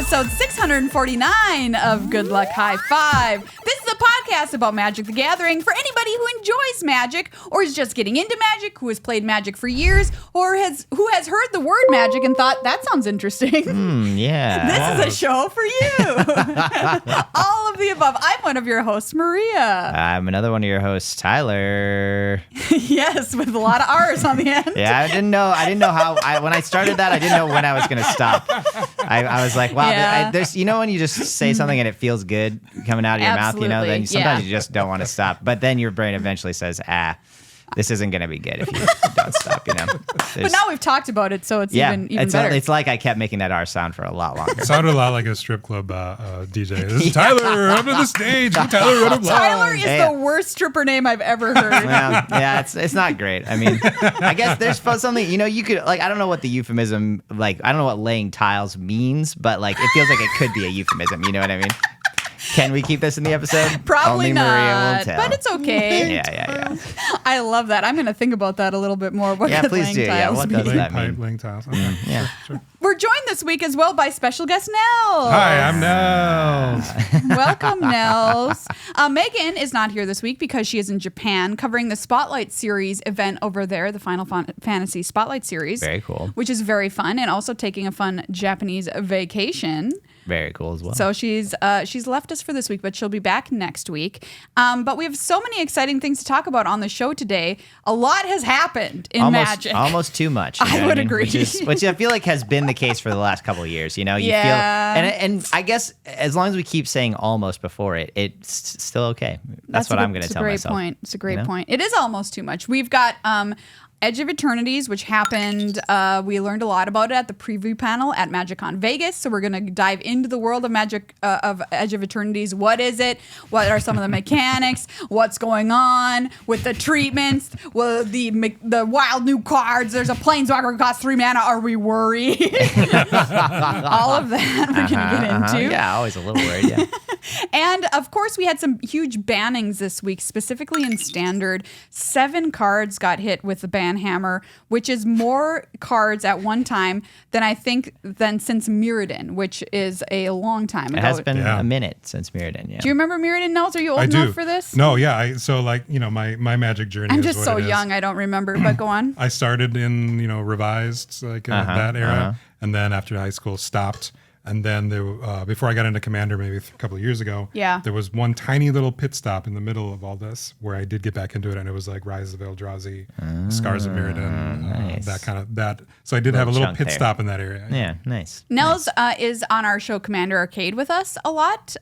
episode 649 of Good Luck High Five. This is a podcast about Magic the Gathering for anybody who enjoys Magic or is just getting into Magic, who has played Magic for years, or who has heard the word Magic and thought, that sounds interesting. Yeah. This is a show for you. All of the above. I'm one of your hosts, Maria. I'm another one of your hosts, Tyler. Yes, with a lot of R's on the end. Yeah, I didn't know how. When I started that, I didn't know when I was going to stop. I was like, wow, Yeah. there's, when you just say something and it feels good coming out of your mouth, then sometimes you just don't want to stop. But then your brain eventually says, this isn't going to be good if you don't stop, But now we've talked about it, so it's even better. It's like I kept making that R sound for a lot longer. It sounded a lot like a strip club DJ. This is Tyler, up to the stage. Tyler, run up live. Tyler is the worst stripper name I've ever heard. Well, yeah, it's not great. I mean, I guess there's something, you could, I don't know what the euphemism, I don't know what laying tiles means, but, it feels like it could be a euphemism. You know what I mean? Can we keep this in the episode? Probably Only not, Maria will tell. but it's okay. Yeah. I love that. I'm going to think about that a little bit more. What could please do. Yeah, what does that mean? Laying tiles. Okay. Yeah. Sure. We're joined this week as well by special guest Nels. Hi, I'm Nels. Welcome, Nels. Megan is not here this week because she is in Japan covering the Spotlight Series event over there, the Final Fantasy Spotlight Series. Very cool. Which is very fun, and also taking a fun Japanese vacation. Very cool as well. So she's left us for this week, but she'll be back next week. But we have so many exciting things to talk about on the show today. A lot has happened in Magic. Almost too much. I would agree. Which I feel like has been the case for the last couple of years. You feel, and I guess as long as we keep saying almost before it, it's still okay. That's what I'm going to tell myself. It's a great point. It is almost too much. We've got Edge of Eternities, which happened, we learned a lot about it at the preview panel at MagicCon Vegas. So we're going to dive into the world of Magic, of Edge of Eternities. What is it? What are some of the mechanics? What's going on with the treatments? Well, the wild new cards. There's a Planeswalker who costs 3 mana. Are we worried? All of that we're going to get into. Yeah, always a little worried, yeah. And, of course, we had some huge bannings this week, specifically in Standard. 7 cards got hit with the ban hammer, which is more cards at one time than since Mirrodin, which is a long time ago. It has been a minute since Mirrodin, yeah. Do you remember Mirrodin, Nels? Are you old enough for this? No, yeah. My Magic journey I'm is just what so it is. young, I don't remember, but go on. I started in, revised, that era, and then after high school stopped. And then before I got into Commander, maybe a couple of years ago, there was one tiny little pit stop in the middle of all this where I did get back into it, and it was like Rise of Eldrazi, Scars of Mirrodin, nice. that. So I did have a little pit stop in that area. Yeah, nice. Nels is on our show Commander Arcade with us a lot.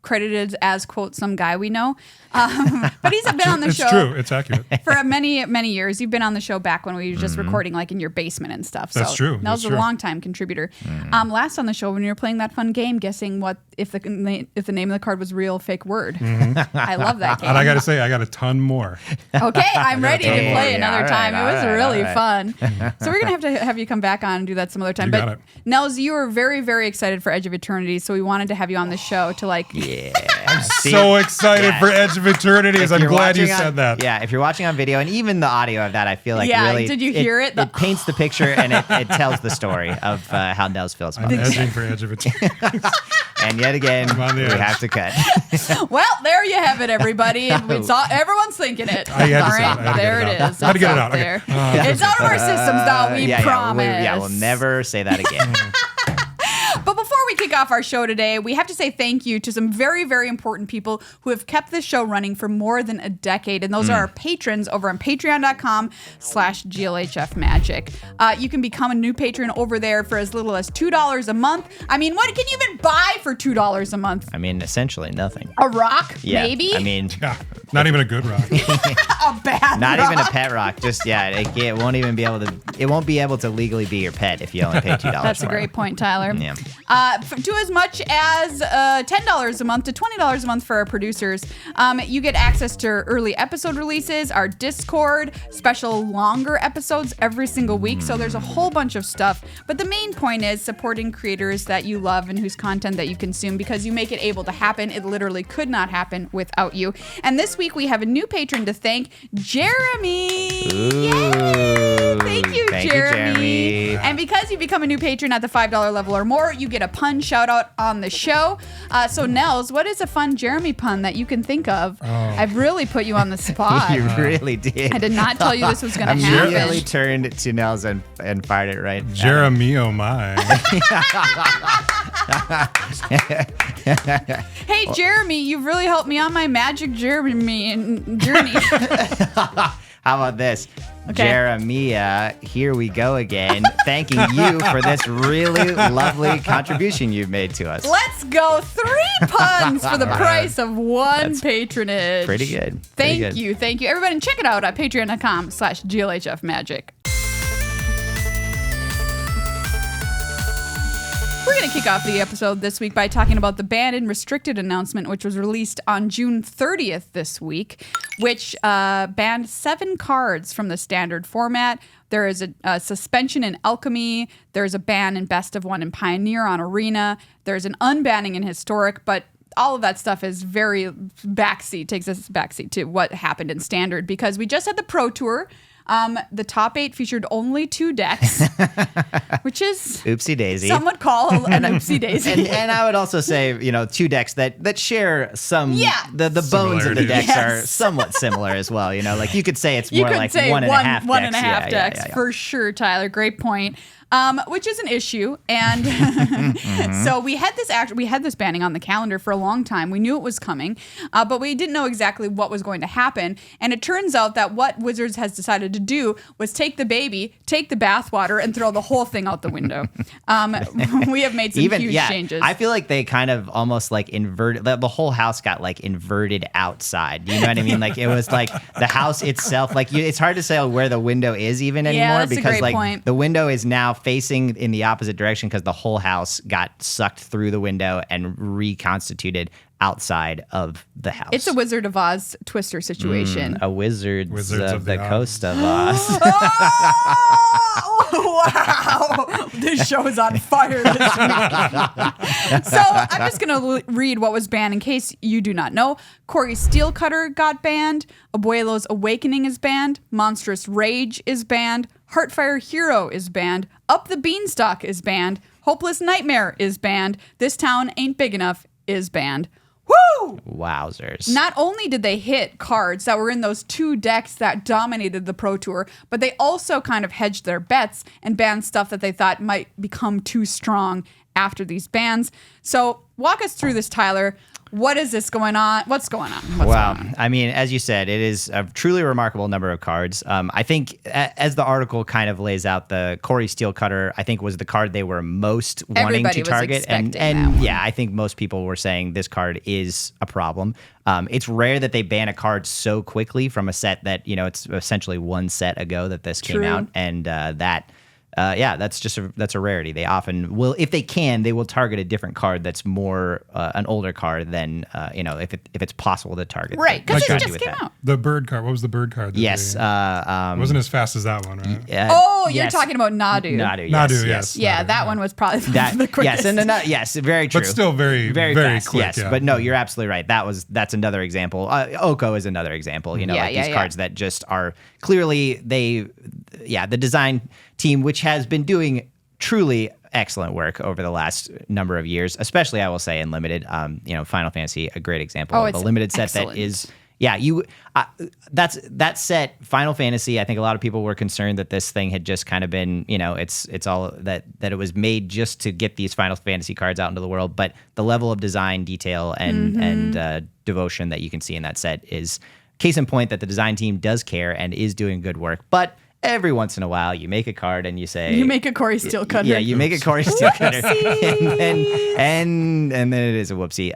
Credited as, quote, some guy we know. But he's been on the show. It's true. It's accurate. For many, many years. You've been on the show back when we were just recording in your basement and stuff. That's true. Nels is a long-time contributor. Last on the show when you were playing that fun game, guessing if the name of the card was real fake word. I love that game. And I got to say, I got a ton more. Okay, I'm ready to play another right, time. It was really right. fun. So we're going to have you come back on and do that some other time. You got it. Nels, you were very, very excited for Edge of Eternity, so we wanted to have you on the show to Yeah. I'm so excited for Edge of Eternities. I'm glad you said that. Yeah, if you're watching on video and even the audio of that, I feel like really... did you hear it? It paints the picture and it tells the story of how Nels feels about I'm it. edging for Edge of Eternities. And yet again, we have to cut. Well, there you have it, everybody. Everyone's thinking it. I had to All say right, it. there it is. I had to get it out. There. Okay. It's out of our systems now, we promise. Yeah, we'll never say that again. But before we kick off our show today, we have to say thank you to some very, very important people who have kept this show running for more than a decade. And those are our patrons over on patreon.com/GLHF Magic. You can become a new patron over there for as little as $2 a month. I mean, what can you even buy for $2 a month? I mean, essentially nothing. A rock, Yeah, maybe? I mean... Yeah, not even a good rock. A bad Not rock. even a pet rock. Just, it won't even be able to... It won't be able to legally be your pet if you only pay $2 That's a for it. great point, Tyler. Yeah. To as much as $10 a month to $20 a month for our producers. You get access to early episode releases, our Discord, special longer episodes every single week. So there's a whole bunch of stuff. But the main point is supporting creators that you love and whose content that you consume because you make it able to happen. It literally could not happen without you. And this week we have a new patron to thank, Jeremy. Ooh, thank you, Jeremy. And because you become a new patron at the $5 level or more, you get a pun shout out on the show. So Nels, what is a fun Jeremy pun that you can think of? I've really put you on the spot. You really did. I did not tell you this was going to happen. Immediately turned to Nels and fired it right. Jeremy, oh my. Hey, Jeremy, you've really helped me on my magic journey. How about this? Okay. Jeremiah, here we go again. Thanking you for this really lovely contribution you've made to us. Let's go. 3 puns for the price of 1 patronage. Pretty good. Thank you. Everybody, check it out at patreon.com/GLHF Magic. We're going to kick off the episode this week by talking about the banned and restricted announcement, which was released on June 30th this week, which banned 7 cards from the standard format. There is a suspension in Alchemy. There's a ban in Best of One and Pioneer on Arena. There's an unbanning in Historic, but all of that stuff is very takes us backseat to what happened in Standard, because we just had the Pro Tour. The top 8 featured only 2 decks, which is oopsie daisy. Some would call an oopsie daisy. And I would also say, 2 decks that share some. The bones of the decks are somewhat similar as well. Like you could say it's more like one and a half decks. One and a half decks for sure, Tyler. Great point. Which is an issue, and so we had this banning on the calendar for a long time. We knew it was coming, but we didn't know exactly what was going to happen. And it turns out that what Wizards has decided to do was take the baby, take the bathwater, and throw the whole thing out the window. We have made some huge changes. I feel like they kind of almost like inverted. The whole house got like inverted outside. You know what I mean? Like it was like the house itself. Like it's hard to say where the window is even anymore, that's because a great point. The window is now facing in the opposite direction because the whole house got sucked through the window and reconstituted outside of the house. It's a Wizard of Oz Twister situation. A Wizards of the Coast of Oz. Wow. This show is on fire this week. So I'm just going to read what was banned in case you do not know. Corey Steelcutter got banned. Abuelo's Awakening is banned. Monstrous Rage is banned. Heartfire Hero is banned. Up the Beanstalk is banned. Hopeless Nightmare is banned. This Town Ain't Big Enough is banned. Woo! Wowzers. Not only did they hit cards that were in those 2 decks that dominated the Pro Tour, but they also kind of hedged their bets and banned stuff that they thought might become too strong after these bans. So walk us through this, Tyler. What is this going on? What's going on? Wow. I mean, as you said, it is a truly remarkable number of cards. I think as the article kind of lays out, the Corey Steelcutter, I think, was the card they were most wanting to target. And yeah, I think most people were saying this card is a problem. It's rare that they ban a card so quickly from a set that, it's essentially 1 set ago that this came out. And that's a rarity. They often will, if they can, they will target a different card that's more an older card than if it's possible to target. Right, because it just came out. The bird card. What was the bird card? Yes, it wasn't as fast as that one, right? You're talking about Nadu. Nadu, yes. Yeah, that one was probably the quickest. Yes, very true. But still very fast, quick. Yes, but no, you're absolutely right. That's another example. Oko is another example. These cards that just are clearly the design team, which has been doing truly excellent work over the last number of years, especially I will say in limited. Final Fantasy, a great example of a limited set that is. Yeah, that set, Final Fantasy, I think a lot of people were concerned that this thing had just kind of been, it's all that it was made just to get these Final Fantasy cards out into the world. But the level of design, detail, and devotion that you can see in that set is case in point that the design team does care and is doing good work. But every once in a while, you make a card and you say... You make a Corey Steelcutter. Yeah, you make a Corey Steelcutter. and then it is a whoopsie.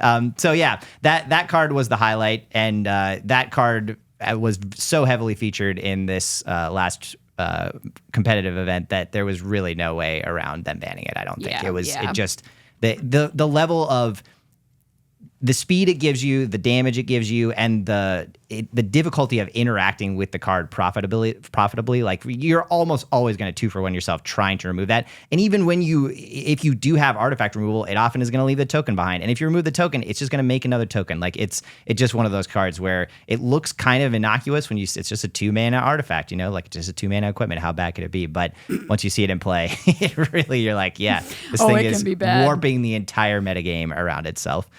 That card was the highlight, and that card was so heavily featured in this last competitive event that there was really no way around them banning it, I don't think. It just... The level of... the speed it gives you, the damage it gives you, and the difficulty of interacting with the card profitably, like you're almost always going to 2-for-1 yourself trying to remove that. And even if you do have artifact removal, it often is going to leave the token behind. And if you remove the token, it's just going to make another token. Like it's just one of those cards where it looks kind of innocuous when it's just a 2-mana artifact, like just a 2-mana equipment. How bad could it be? But once you see it in play, you're like, yeah, this thing is warping the entire metagame around itself.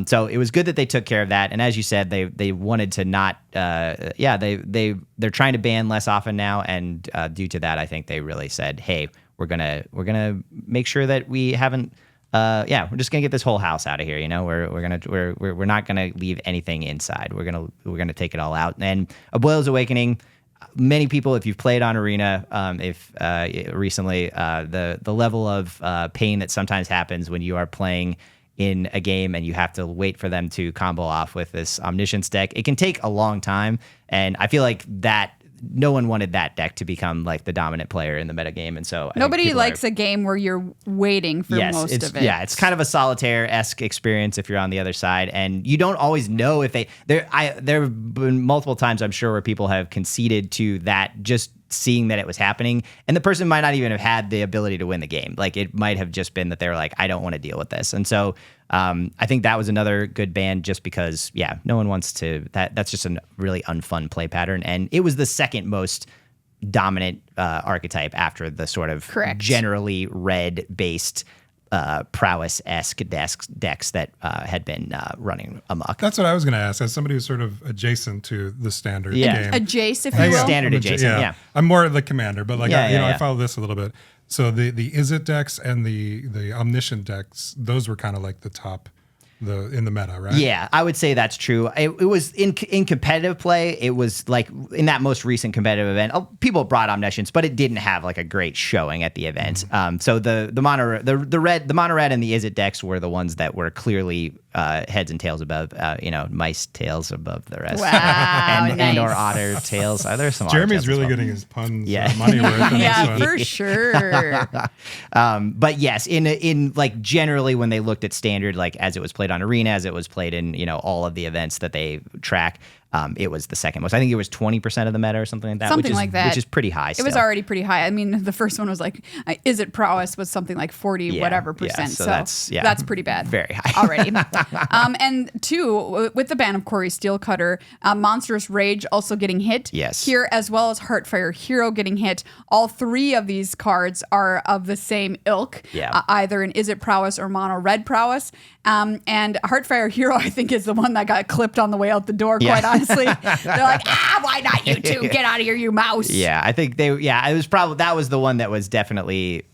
So it was good that they took care of that. And as you said, they wanted to not, they're trying to ban less often now. And due to that, I think they really said, hey, we're gonna make sure that we haven't, we're just gonna get this whole house out of here. We're not gonna leave anything inside. We're gonna take it all out. And A Boyle's Awakening. Many people, if you've played on Arena, recently, the level of pain that sometimes happens when you are playing in a game and you have to wait for them to combo off with this Omniscience deck, it can take a long time. And I feel like that no one wanted that deck to become like the dominant player in the metagame. And so nobody likes a game where you're waiting for most of it. Yeah, it's kind of a solitaire-esque experience if you're on the other side. And you don't always know if there have been multiple times, I'm sure, where people have conceded to that just seeing that it was happening, and the person might not even have had the ability to win the game. Like it might have just been that they were like, I don't want to deal with this. And so I think that was another good ban just because, no one wants to, that's just a really unfun play pattern. And it was the second most dominant archetype after the sort of generally red-based prowess-esque decks that had been running amok. That's what I was going to ask. As somebody who's sort of adjacent to the standard game. Adjacent, if you will. Standard adjacent, yeah. I'm more the commander, but I follow this a little bit. So the Is It decks and the Omniscient decks, those were kind of like the top in the meta, right? Yeah, I would say that's true. It was in competitive play. It was like in that most recent competitive event, people brought Omniscience, but it didn't have like a great showing at the event. So the mono red and the Is It decks were the ones that were clearly heads and tails above, mice tails above the rest. Wow, and or otter tails. There's some. Jeremy's really getting his puns money worth. Yeah, for sure. But yes, in like generally when they looked at standard, like as it was played on Arena, as it was played in all of the events that they track, it was the second most. I think it was 20% of the meta or something like that. Which is pretty high. Still. It was already pretty high. I mean, the first one was like, Is It Prowess was something like 40 whatever percent. So that's pretty bad. Very high already. And two, with the ban of Corey Steelcutter, Monstrous Rage also getting hit. Yes. Here, as well as Heartfire Hero getting hit. All three of these cards are of the same ilk. Yeah. Either in Is It Prowess or Mono Red Prowess. And Heartfire Hero, I think, is the one that got clipped on the way out the door, quite honestly. They're like, why not you two? Get out of here, you mouse. Yeah, I think it was probably, that was the one that was definitely,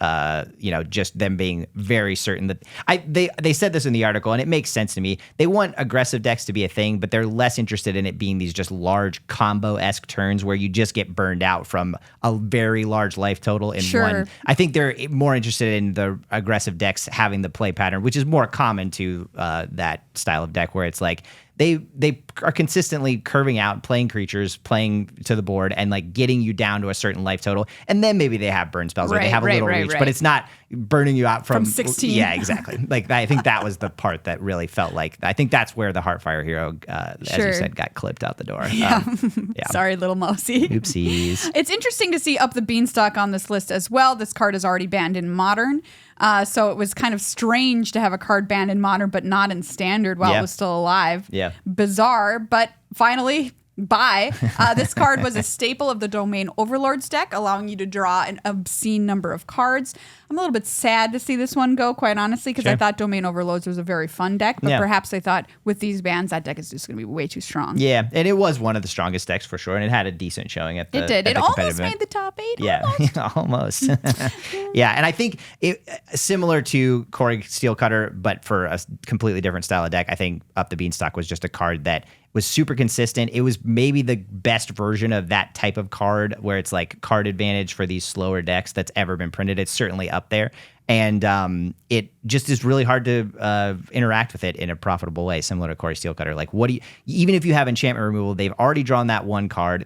just them being very certain that they said this in the article, and it makes sense to me. They want aggressive decks to be a thing, but they're less interested in it being these just large combo-esque turns where you just get burned out from a very large life total in one. I think they're more interested in the aggressive decks having the play pattern, which is more common to that style of deck, where it's like they are consistently curving out, playing creatures, playing to the board, and like getting you down to a certain life total. And then maybe they have burn spells or they have a little reach, but it's not burning you out from 16. Yeah, exactly. Like I think that was the part that really felt like, I think that's where the Heartfire Hero, as you said, got clipped out the door. Yeah. Sorry, little mousey. Oopsies. It's interesting to see Up the Beanstalk on this list as well. This card is already banned in Modern. So it was kind of strange to have a card banned in Modern but not in Standard while it was still alive. Yeah. Bizarre, but finally, bye. This card was a staple of the Domain Overlords deck, allowing you to draw an obscene number of cards. I'm a little bit sad to see this one go, quite honestly, because I thought Domain Overlords was a very fun deck, but perhaps they thought with these bans, that deck is just going to be way too strong. Yeah, and it was one of the strongest decks for sure, and it had a decent showing at the It did. It almost made the top 8. Yeah, almost. Yeah, and I think similar to Corey Steelcutter, but for a completely different style of deck, I think Up the Beanstalk was just a card that was super consistent. It was maybe the best version of that type of card where it's like card advantage for these slower decks that's ever been printed. It's certainly up there. and it just is really hard to interact with it in a profitable way, similar to Corey Steelcutter. Like, what do you? Even if you have enchantment removal, they've already drawn that one card.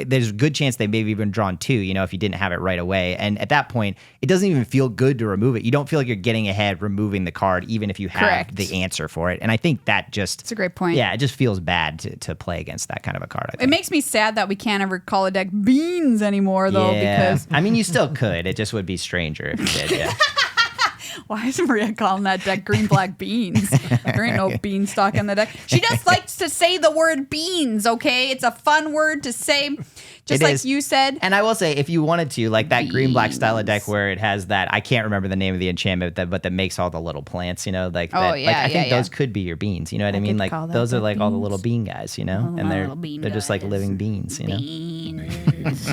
There's a good chance they maybe even drawn two. You know, if you didn't have it right away, and at that point, it doesn't even feel good to remove it. You don't feel like you're getting ahead removing the card, even if you have the answer for it. And I think that just it's a great point. Yeah, it just feels bad to play against that kind of a card. I think. It makes me sad that we can't ever call a deck beans anymore, though, because I mean, you still could. It just would be stranger if you did. Yeah. Why is Maria calling that deck green black beans? There ain't no beanstalk in the deck. She just likes to say the word beans, okay? It's a fun word to say, just like you said. And I will say, if you wanted to, like that green black style of deck where it has that, I can't remember the name of the enchantment, but that makes all the little plants, you know, like that. I think those could be your beans, you know what I mean? Like those are like all the little bean guys, you know, and they're just like living beans, you know. Beans.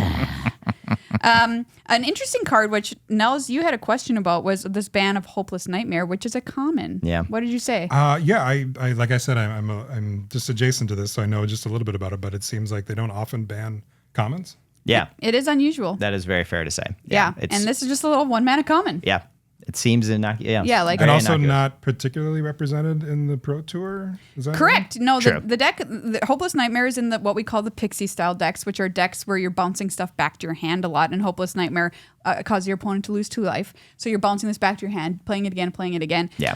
An interesting card, which Nels, you had a question about, was this ban of Hopeless Nightmare, which is a common. Yeah. What did you say? Yeah, I like I said, I'm just adjacent to this, so I know just a little bit about it. But it seems like they don't often ban commons. Yeah, it is unusual. That is very fair to say. Yeah, and this is just a little 1-mana common. Yeah. It seems like and also not particularly represented in the Pro Tour. Is that correct? Right? No, the deck, the Hopeless Nightmare is in what we call the Pixie style decks, which are decks where you're bouncing stuff back to your hand a lot. And Hopeless Nightmare causes your opponent to lose 2 life, so you're bouncing this back to your hand, playing it again. Yeah.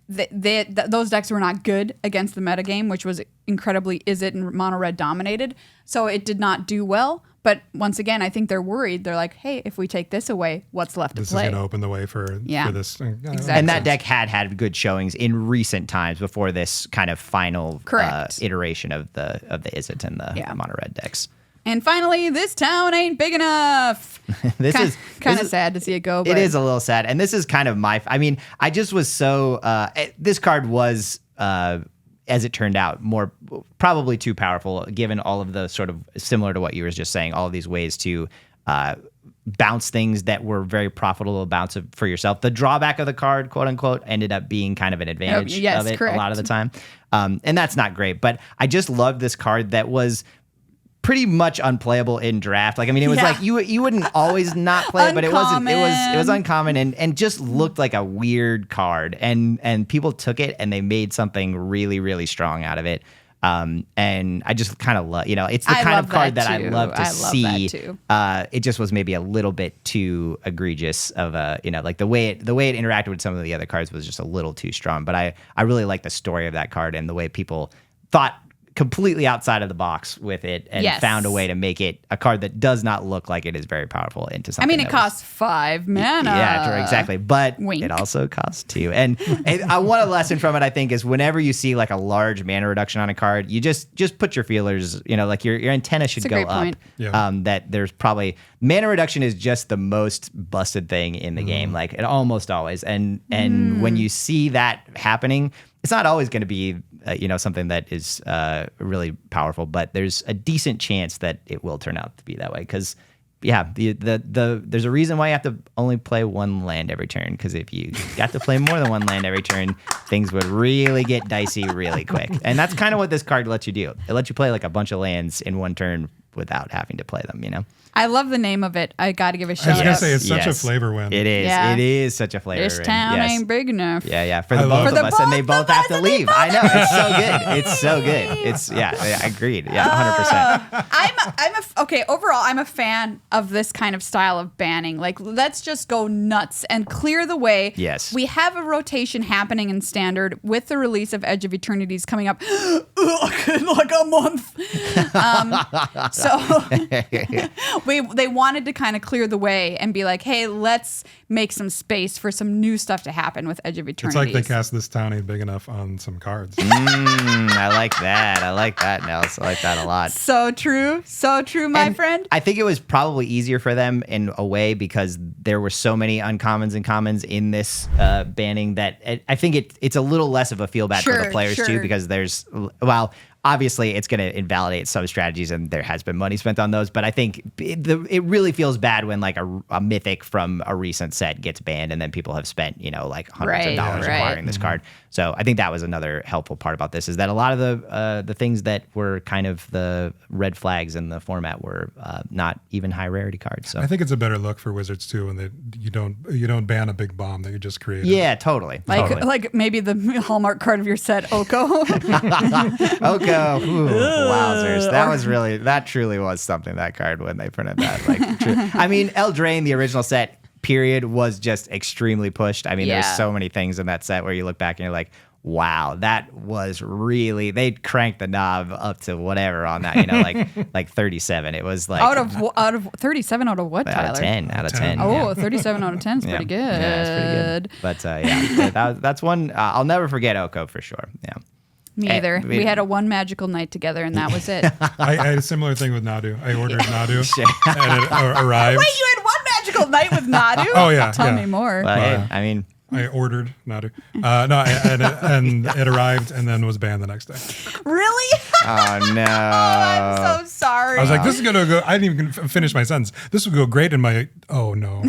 Those decks were not good against the metagame, which was incredibly Izzet and mono red dominated. So it did not do well. But once again, I think they're worried. They're like, hey, if we take this away, what's left to play? This is going to open the way for this. Exactly. And that deck had good showings in recent times before this kind of final iteration of the Izzet and the mono red decks. And finally, this town ain't big enough. This is kind of sad to see it go. But it is a little sad. And this is kind of I just was so, this card was, as it turned out, probably too powerful, given all of the sort of similar to what you were just saying, all of these ways to bounce things that were very profitable bounce for yourself. The drawback of the card, quote unquote, ended up being kind of an advantage of it a lot of the time. And that's not great. But I just loved this card that was pretty much unplayable in draft. Like, I mean, it was like you wouldn't always not play it, but it wasn't. It was uncommon and just looked like a weird card. And people took it and they made something really, really strong out of it. And I just kind of love, it's the kind of card that I love to see. It just was maybe a little bit too egregious of like the way it interacted with some of the other cards was just a little too strong. But I really like the story of that card and the way people thought completely outside of the box with it and found a way to make it a card that does not look like it is very powerful into something. I mean, it costs 5 mana. Yeah, exactly. But it also costs 2. And one lesson from it, I think, is whenever you see like a large mana reduction on a card, you just put your feelers, like your antenna should go up. Yeah. That there's probably mana reduction is just the most busted thing in the game, like it almost always. And when you see that happening, it's not always going to be something that is really powerful, but there's a decent chance that it will turn out to be that way. Because there's a reason why you have to only play 1 land every turn. Because if you got to play more than 1 land every turn, things would really get dicey really quick. And that's kind of what this card lets you do. It lets you play like a bunch of lands in 1 turn without having to play them. I love the name of it. I got to give a shout out. I was going to say, it's such a flavor win. It is. Yeah. It is such a flavor win. This town ain't big enough. Yeah. For the both of us. And they both have to leave. I know. It's so good. It's so good. It's, agreed. Yeah, 100%. Okay, overall, I'm a fan of this kind of style of banning. Like, let's just go nuts and clear the way. Yes. We have a rotation happening in Standard with the release of Edge of Eternities coming up in like a month. They wanted to kind of clear the way and be like, hey, let's make some space for some new stuff to happen with Edge of Eternities. It's like they cast this town ain't big enough on some cards. I like that. Nels. I like that a lot. So true, my friend. I think it was probably easier for them in a way because there were so many uncommons and commons in this banning that I think it's a little less of a feel bad for the players too, because there's obviously it's going to invalidate some strategies, and there has been money spent on those. But I think it really feels bad when like a mythic from a recent set gets banned, and then people have spent like hundreds of dollars acquiring this card. So I think that was another helpful part about this, is that a lot of the things that were kind of the red flags in the format were not even high rarity cards. So I think it's a better look for Wizards too when you don't ban a big bomb that you just created. Yeah, totally. Like maybe the hallmark card of your set, Oko. Oko, ooh, wowzers! That truly was something. That card when they printed that, I mean, Eldraine, the original set, period, was just extremely pushed. I mean, there's so many things in that set where you look back and you're like, wow, that was really, they cranked the knob up to whatever on that, like 37. It was like out of 37 out of what, Tyler? Out of 10. Oh, 37 out of 10 is pretty good. Yeah, it's pretty good. But that's one I'll never forget. Oko for sure. Yeah. Me either. We had a one magical night together, and that was it. I had a similar thing with Nadu. I ordered Nadu, and it arrived. Wait, you had one magical night with Nadu? Oh yeah. Tell me more. Well, I mean, I ordered Nadu. And it arrived and then was banned the next day. Really? Oh no! I'm so sorry. I was like, this is gonna go. I didn't even finish my sentence. This would go great in my. Oh no!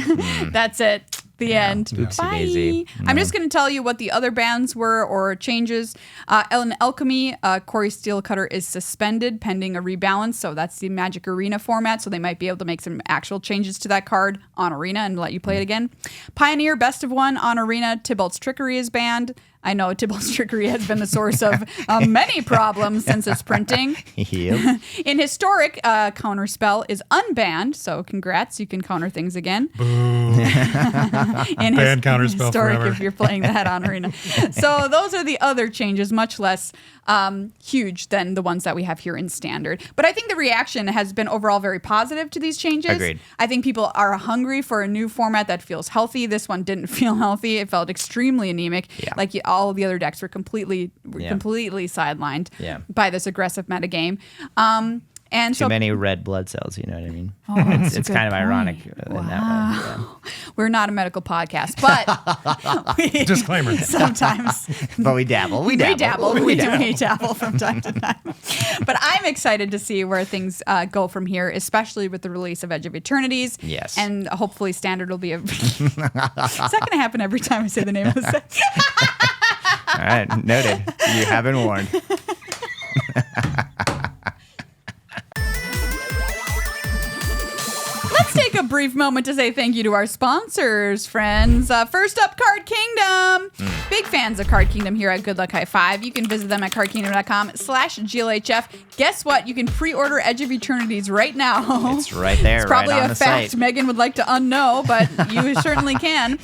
That's it. The end. Oopsie Bye. daisy. I'm just going to tell you what the other bans were or changes. In Alchemy, Corey Steelcutter is suspended pending a rebalance. So that's the Magic Arena format. So they might be able to make some actual changes to that card on Arena and let you play it again. Pioneer, best of one on Arena. Tybalt's Trickery is banned. I know Tybalt's Trickery has been the source of many problems since its printing. Yep. In Historic, Counterspell is unbanned, so congrats, you can counter things again. Boo. In Ban Counterspell Historic forever. if you're playing that on Arena. So those are the other changes, much less huge than the ones that we have here in Standard. But I think the reaction has been overall very positive to these changes. Agreed. I think people are hungry for a new format that feels healthy. This one didn't feel healthy. It felt extremely anemic. Yeah. Like all the other decks were completely sidelined by this aggressive metagame. And Too many red blood cells, you know what I mean? Oh, it's kind of ironic in that way. Yeah. We're not a medical podcast, but Disclaimer. Sometimes. But we dabble. We dabble from time to time. But I'm excited to see where things go from here, especially with the release of Edge of Eternities. Yes. And hopefully Standard will be a... Is that going to happen every time I say the name of the set? All right, noted. You have been warned. Let's take a brief moment to say thank you to our sponsors, friends. First up, Card Kingdom. Big fans of Card Kingdom here at Good Luck High Five. You can visit them at cardkingdom.com/GLHF. Guess what? You can pre-order Edge of Eternities right now. It's right there, It's probably right on a the fact site. Megan would like to unknow, but you certainly can.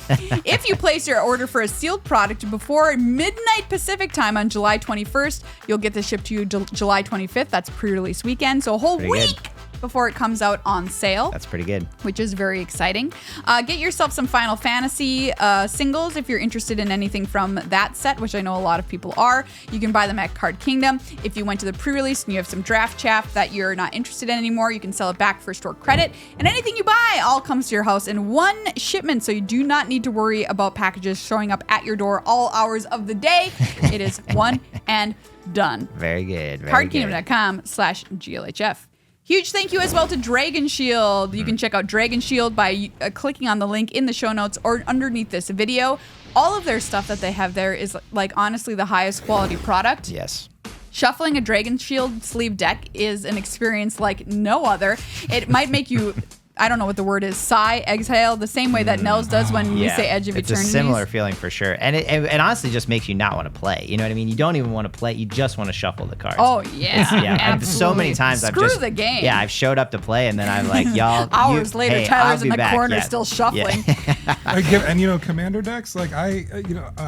If you place your order for a sealed product before midnight Pacific time on July 21st, you'll get this shipped to you July 25th. That's pre-release weekend, so a whole week before it comes out on sale. That's pretty good. Which is very exciting. Get yourself some Final Fantasy singles if you're interested in anything from that set, which I know a lot of people are. You can buy them at Card Kingdom. If you went to the pre-release and you have some draft chaff that you're not interested in anymore, you can sell it back for store credit. And anything you buy all comes to your house in one shipment, so you do not need to worry about packages showing up at your door all hours of the day. It is one and done. Very good. Cardkingdom.com/GLHF. Huge thank you as well to Dragon Shield. You can check out Dragon Shield by clicking on the link in the show notes or underneath this video. All of their stuff that they have there is like honestly the highest quality product. Yes. Shuffling a Dragon Shield sleeve deck is an experience like no other. It might make you, I don't know what the word is, sigh, exhale, the same way that Nels does when we say Edge of Eternities. It's a similar feeling for sure. And it honestly just makes you not want to play. You know what I mean? You don't even want to play. You just want to shuffle the cards. Oh, yeah. Yeah. So many times Screw the game. Yeah, I've showed up to play and then I'm like, y'all. Hours later, hey, Tyler's I'll in be the back. corner Yeah. still shuffling. Yeah. And commander decks, like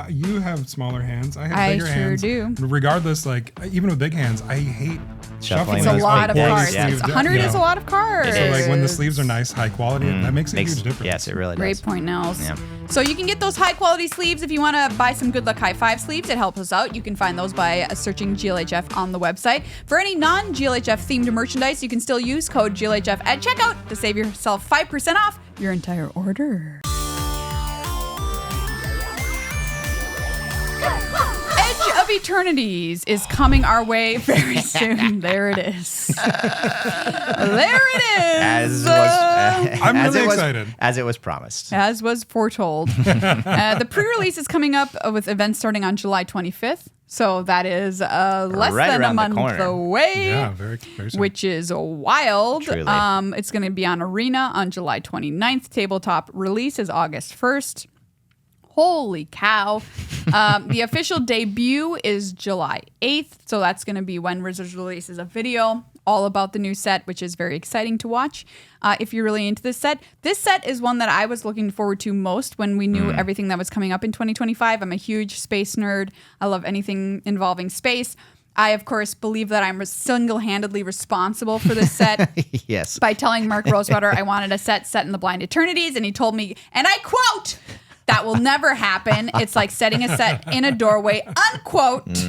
you have smaller hands. I have bigger hands. I sure do. Regardless, like even with big hands, I hate shuffling. It's a those lot of high cards. quality It's sleeve 100 decks. is a lot of cards. So like when the sleeves are nice, high quality, that makes a huge difference. Yes, it really does. Great point, Nels. Yeah. So you can get those high quality sleeves if you want to buy some Good Luck High Five sleeves. It helps us out. You can find those by searching GLHF on the website. For any non-GLHF themed merchandise, you can still use code GLHF at checkout to save yourself 5% off your entire order. Edge of Eternities is coming our way very soon. There it is. There it is. I'm really excited. As it was promised. As was foretold. The pre-release is coming up with events starting on July 25th. So that is less Right than a around the month corner. away. Yeah, very soon. Which is wild. Truly. It's going to be on Arena on July 29th. Tabletop release is August 1st. Holy cow. The official debut is July 8th. So that's going to be when Wizards releases a video all about the new set, which is very exciting to watch. If you're really into this set is one that I was looking forward to most when we knew everything that was coming up in 2025. I'm a huge space nerd. I love anything involving space. I, of course, believe that I'm single-handedly responsible for this set. Yes. By telling Mark Rosewater I wanted a set in the Blind Eternities, and he told me, and I quote, that will never happen. It's like setting a set in a doorway, unquote.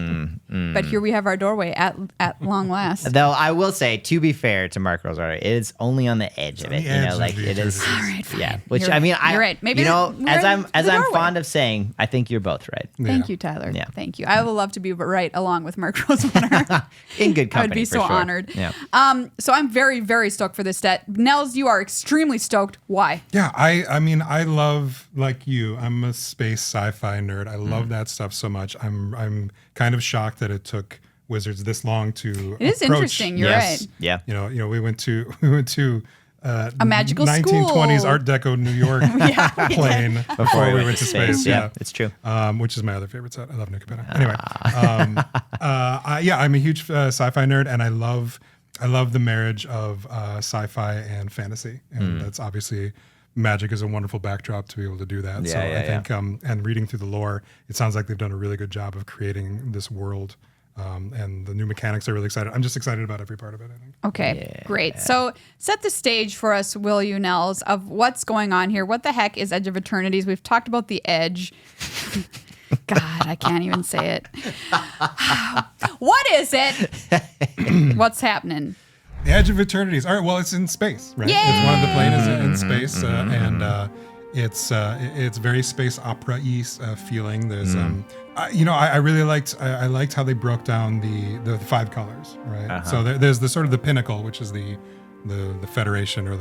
But here we have our doorway at long last. Though I will say, to be fair to Mark Rosewater, it is only on the edge of it. It is. All right, fine. Yeah. Which You're right. Maybe as I'm fond of saying, I think you're both right. Thank you, Tyler. Yeah. Thank you. I would love to be right along with Mark Rosewater. In good company. I would be for so sure. honored. Yeah. So I'm very, very stoked for this set. Nels, you are extremely stoked. Why? Yeah, I mean, I love, like you, I'm a space sci-fi nerd. I love that stuff so much. I'm kind of shocked that it took Wizards this long to It is interesting. You're right. Yeah. You know, we went to A magical 1920s school. Art Deco New York plane before we went to space. Yeah, it's true. Which is my other favorite set. I love Nuka Pena. Anyway, I'm a huge sci-fi nerd, and I love the marriage of sci-fi and fantasy, and that's obviously. Magic is a wonderful backdrop to be able to do that. I think, and reading through the lore, it sounds like they've done a really good job of creating this world. And the new mechanics are really excited. I'm just excited about every part of it, I think. Okay, great. So set the stage for us, will you, Nels, of what's going on here. What the heck is Edge of Eternities? We've talked about the Edge. God, I can't even say it. What is it? What's happening? The Edge of Eternities. All right, well, it's in space, right? Yay! It's one of the planets in space, and it's very space opera-y feeling. There's, I really liked how they broke down the 5 colors, right? So there's the sort of the pinnacle, which is the Federation or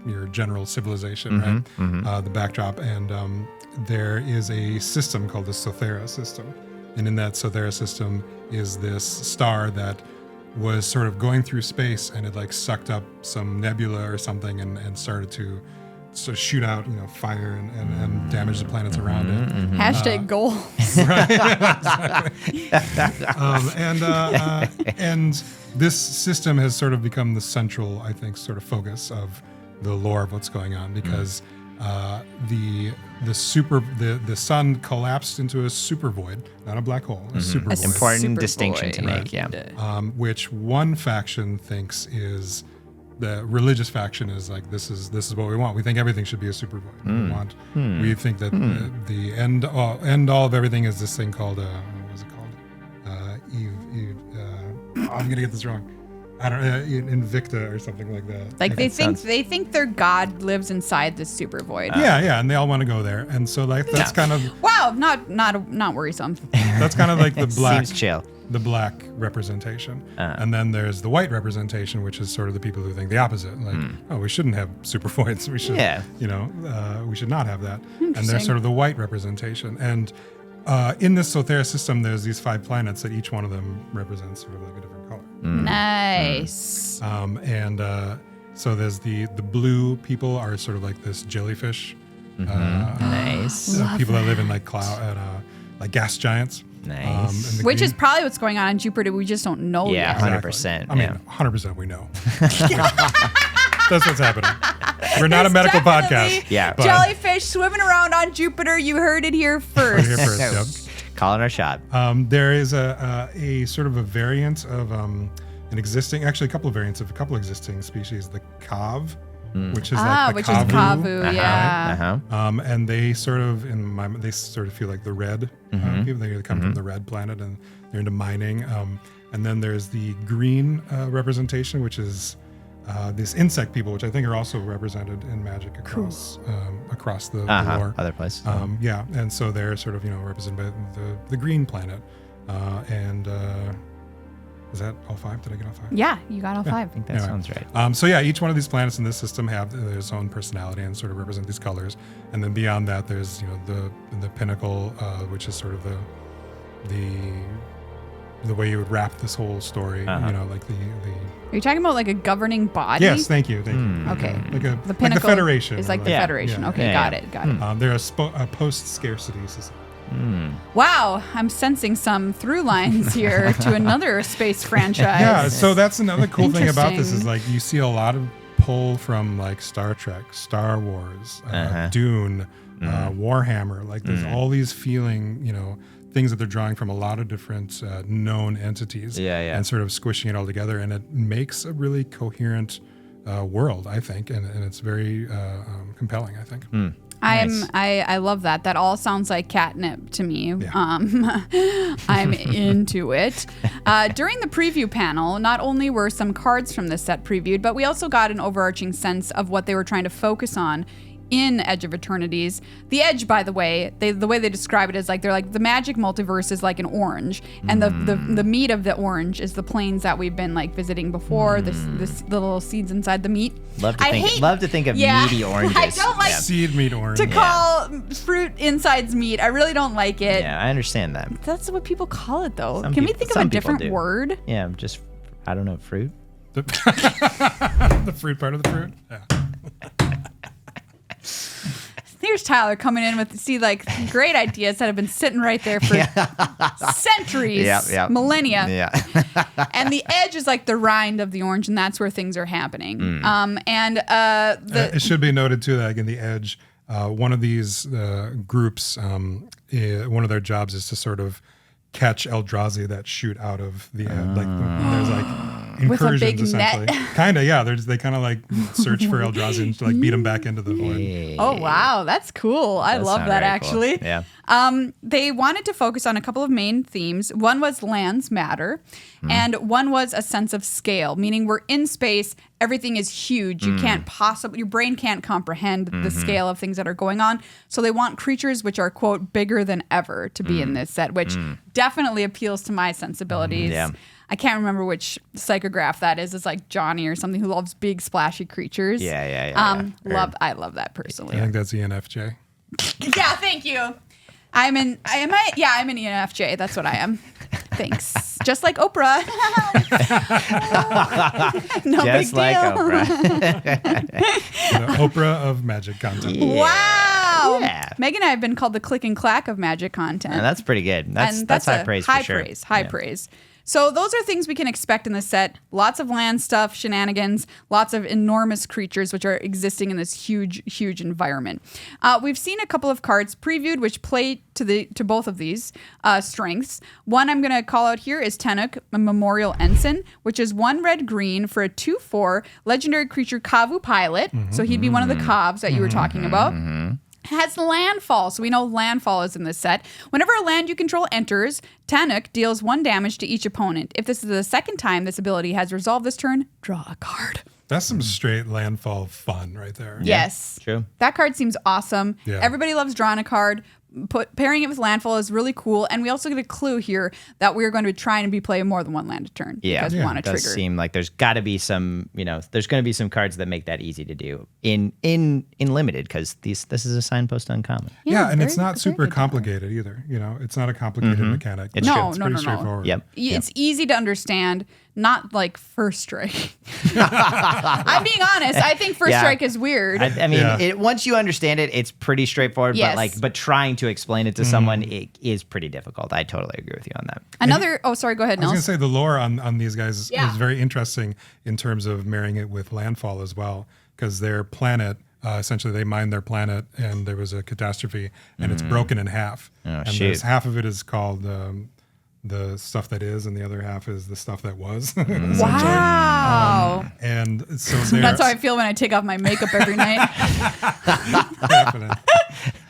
your general civilization, right? The backdrop, and there is a system called the Sothera system, and in that Sothera system is this star that was sort of going through space, and it like sucked up some nebula or something and started to sort of shoot out, fire and damage the planets around it. Hashtag goals. And this system has sort of become the central, I think, sort of focus of the lore of what's going on, because the sun collapsed into a super void, not a black hole, a super void. Important Super distinction void. to make, yeah. Which one faction thinks is the religious faction is like, this is what we want. We think everything should be a super void. We think that the end all of everything is this thing called what was it called? I'm gonna get this wrong. I don't know, Invicta or something like that. Like they think their god lives inside the super void. Yeah, and they all want to go there, and so like that's kind of Wow, not worrisome. that's kind of like the black Seems chill. the black representation, and then there's the white representation, which is sort of the people who think the opposite, like we shouldn't have super voids, we should we should not have that, and there's sort of the white representation, and in this Sothera system there's these 5 planets that each one of them represents sort of like a different color. Nice. So there's the blue people are sort of like this jellyfish. Nice. People that live in like cloud, like gas giants. Nice. And the Which green- is probably what's going on in Jupiter. We just don't know Yeah, yet. 100%. I mean, 100% we know. That's what's happening. We're not a medical Definitely podcast. Yeah. but- Jellyfish swimming around on Jupiter. You heard it here first. Here first, yep. Calling our shot. There is a sort of a variant of an existing, actually a couple of variants of a couple existing species, the Kav, which is like the which Kavu. is Kavu, yeah. And they sort of, they sort of feel like the red people. They come from the red planet, and they're into mining. And then there's the green representation, which is these insect people, which I think are also represented in Magic across the lore. Other places. Yeah, and so they're sort of represented by the green planet, and is that all 5? Did I get all 5? Yeah, you got all 5. I think that sounds right. So yeah, each one of these planets in this system have their own personality and sort of represent these colors, and then beyond that, there's the pinnacle, which is sort of the way you would wrap this whole story. Like the. Are you talking about like a governing body? Yes, thank you. Okay. The pinnacle Federation. Is like the Federation. Okay, got it. They're a post-scarcity system. Wow, I'm sensing some through lines here to another space franchise. Yeah, so that's another cool thing about this is like you see a lot of pull from like Star Trek, Star Wars, Dune, Warhammer. Like there's all these things that they're drawing from a lot of different known entities and sort of squishing it all together, and it makes a really coherent world, I think, and it's very compelling, I think. Nice. I love that. That all sounds like catnip to me. Yeah. I'm into it. During the preview panel, not only were some cards from this set previewed, but we also got an overarching sense of what they were trying to focus on in Edge of Eternities. The Edge, by the way, the way they describe it is like they're like the Magic multiverse is like an orange, and the meat of the orange is the planes that we've been like visiting before. The little seeds inside the meat. Love to think of meaty oranges. I don't like seed meat orange to call fruit insides meat. I really don't like it. Yeah, I understand that. That's what people call it, though. Can we think of a different word? Yeah, just I don't know, fruit. The fruit part of the fruit. Yeah. Here's Tyler coming in with great ideas that have been sitting right there for centuries, millennia. Yeah. And the edge is like the rind of the orange, and that's where things are happening. It should be noted too that like in the edge, one of these groups, one of their jobs is to sort of catch Eldrazi that shoot out of the edge. Like there's like incursions with a big essentially. Kind of, yeah. They kind of like search for Eldrazi and like beat them back into the void. Hey. Oh wow, that's cool. I love that actually. Cool. Yeah. They wanted to focus on a couple of main themes. One was lands matter, and one was a sense of scale, meaning we're in space, everything is huge. You can't your brain can't comprehend the scale of things that are going on. So they want creatures which are, quote, bigger than ever to be in this set, which definitely appeals to my sensibilities. Yeah. I can't remember which psychograph that is. It's like Johnny or something who loves big splashy creatures. Yeah. I love that personally. I think that's ENFJ. Yeah, thank you. I'm an ENFJ. That's what I am. Thanks. Just like Oprah. No Just big like deal. Oprah. The Oprah of Magic content. Yeah. Wow. Yeah. Megan and I have been called the click and clack of Magic content. And that's pretty good. That's high praise for sure. High praise. So those are things we can expect in this set. Lots of land stuff, shenanigans, lots of enormous creatures which are existing in this huge, huge environment. We've seen a couple of cards previewed which play to both of these strengths. One I'm going to call out here is Tenuk, a Memorial Ensign, which is 1 red-green for a 2/4 legendary creature Kavu pilot. So he'd be one of the Kavs that you were talking about. Has landfall, so we know landfall is in this set. Whenever a land you control enters, Tenuk deals 1 damage to each opponent. If this is the second time this ability has resolved this turn, draw a card. That's some straight landfall fun right there. Yes. True. That card seems awesome. Yeah. Everybody loves drawing a card. Pairing it with landfall is really cool, and we also get a clue here that we're going to be trying to be playing more than 1 land a turn. Because we want to It does trigger. seem like there's got to be some, there's going to be some cards that make that easy to do in limited, because this is a signpost uncommon. Yeah, and very- it's not very super good. complicated either. It's not a complicated mechanic. It's No, It's no, pretty no, no. straightforward. Yep. It's easy to understand, not like First Strike. I'm being honest. I think First Strike is weird. I mean, once you understand it, it's pretty straightforward. Yes. But trying to explain it to someone it is pretty difficult. I totally agree with you on that. Sorry, go ahead, I was going Nils. to say the lore on these guys is Yeah. very interesting in terms of marrying it with landfall as well, because their planet, essentially they mined their planet and there was a catastrophe and it's broken in half. And there's half of it is called the stuff that is, and the other half is the stuff that was. Wow. And so That's how I feel when I take off my makeup every night. happening.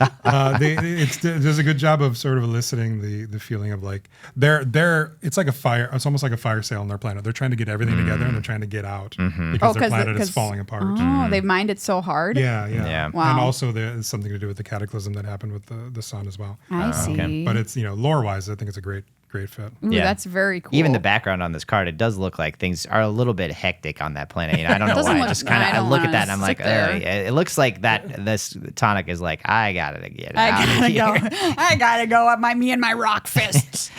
It does a good job of sort of eliciting the feeling of like it's like a fire. It's almost like a fire sale on their planet. They're trying to get everything together and they're trying to get out because their planet is falling apart. Oh, they mined it so hard. Yeah. Wow. And also there's something to do with the cataclysm that happened with the sun as well. I see. Okay. But it's lore wise, I think it's a great fit. Ooh, that's very cool. Even the background on this card, it does look like things are a little bit hectic on that planet. I don't know Doesn't why. look- I just kind I of don't look at wanna that and I'm like, sit there. it looks like that this tonic is like, I gotta get I out of gotta here. go. I gotta go up me and my rock fists.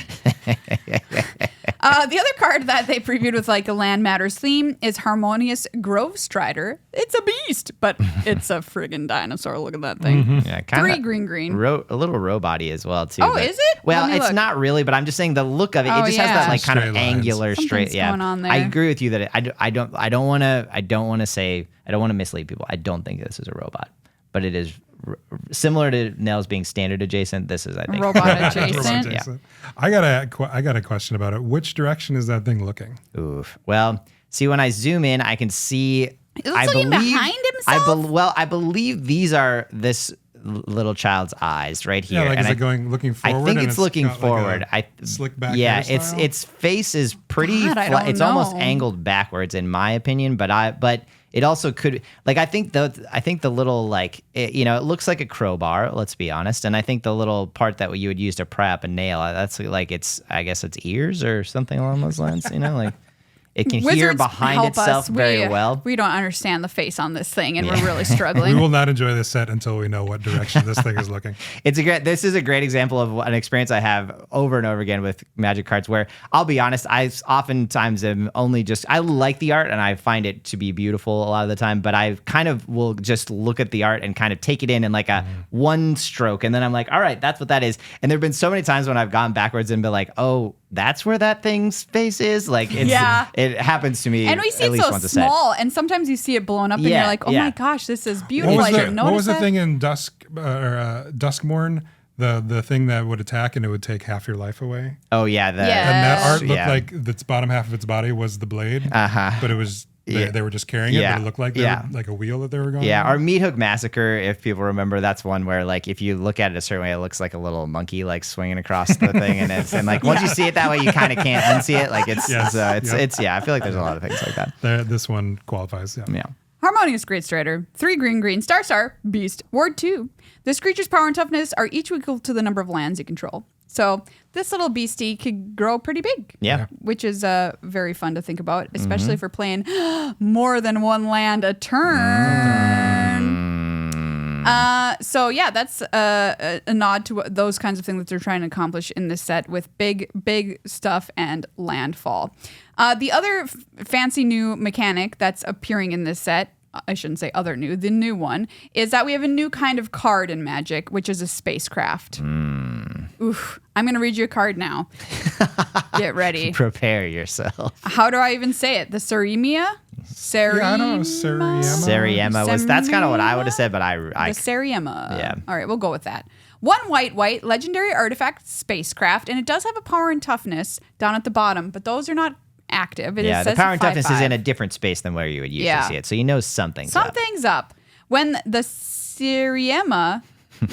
The other card that they previewed with like a land matters theme is Harmonious Grove Strider. It's a beast, but it's a friggin' dinosaur. Look at that thing. Yeah, kinda 3 green. a little robot-y as well too. Oh, but- is it? Well, Let me it's look. not really, but I'm just saying the look of it. Oh, It just has yeah. that like kind of Straight lines. angular, straight. Something's Yeah, going on there. I agree with you that I don't want to mislead people. I don't think this is a robot, but it is similar to Nels being standard adjacent. This is, I think, Robot Robot adjacent. adjacent. I got a question about it. Which direction is that thing looking? Oof. Well, see, when I zoom in, I can see. It looks like he's behind himself. I believe these are this little child's eyes right here. Yeah, like and is it looking forward? I think and it's looking got forward. Like a slick back. Yeah, hairstyle? its face is pretty. God, I flat. don't It's almost know. angled backwards, in my opinion. But it also could like I think the little like it looks like a crowbar. Let's be honest, and I think the little part that you would use to prep a nail. That's like I guess it's ears or something along those lines. Like. It can hear Wizards behind help itself us. very well. We don't understand the face on this thing, and we're really We struggling. will not enjoy this set until we know what direction this thing is looking. This is a great example of an experience I have over and over again with Magic cards where I'll be honest, I oftentimes am only I like the art and I find it to be beautiful a lot of the time, but I kind of will just look at the art and kind of take it in like a one stroke. And then I'm like, all right, that's what that is. And there've been so many times when I've gone backwards and been like, oh, that's where that thing's face is. Like, it happens to me. And we see at it least so once a set. small, and sometimes you see it blown up, and Yeah, you're like, "Oh yeah. my gosh, this is beautiful." What I was didn't the, notice what was the that. thing in Duskmorn? The thing that would attack and it would take half your life away. Oh yeah, And that art looked Yeah. like its bottom half of its body was the blade, but it was they were just carrying it. Yeah. But it looked like like a wheel that they were going. Yeah, on. our Meat Hook Massacre, if people remember, that's one where like if you look at it a certain way, it looks like a little monkey like swinging across the thing, and like once you see it that way, you kind of can't unsee it. Like it's Yes. it's I feel like there's a lot of things like that. This one qualifies. Yeah. Yeah. Harmonious Great Strider, 3 green, Star, Beast, Ward 2. This creature's power and toughness are each equal to the number of lands you control. So this little beastie could grow pretty big. Yeah. Which is very fun to think about, especially if we're playing more than one land a turn. So yeah, that's a nod to those kinds of things that they're trying to accomplish in this set with big stuff and landfall. The other fancy new mechanic that's appearing in this set, I shouldn't say other new, the new one, is that we have a new kind of card in Magic, which is a spacecraft. Oof. I'm going to read you a card now. Get ready. Prepare yourself. How do I even say it? The Seremia? Yeah, I don't know. Seriema was that's kind of what I would have said, but I The Seriema. Yeah. All right, we'll go with that. 1 white, legendary artifact spacecraft, and it does have a power and toughness down at the bottom, but those are not active. It yeah, the says power and toughness is 5/5. in a different space than where you would usually Yeah. see it, so you know something's up. Something's up. When the Seriema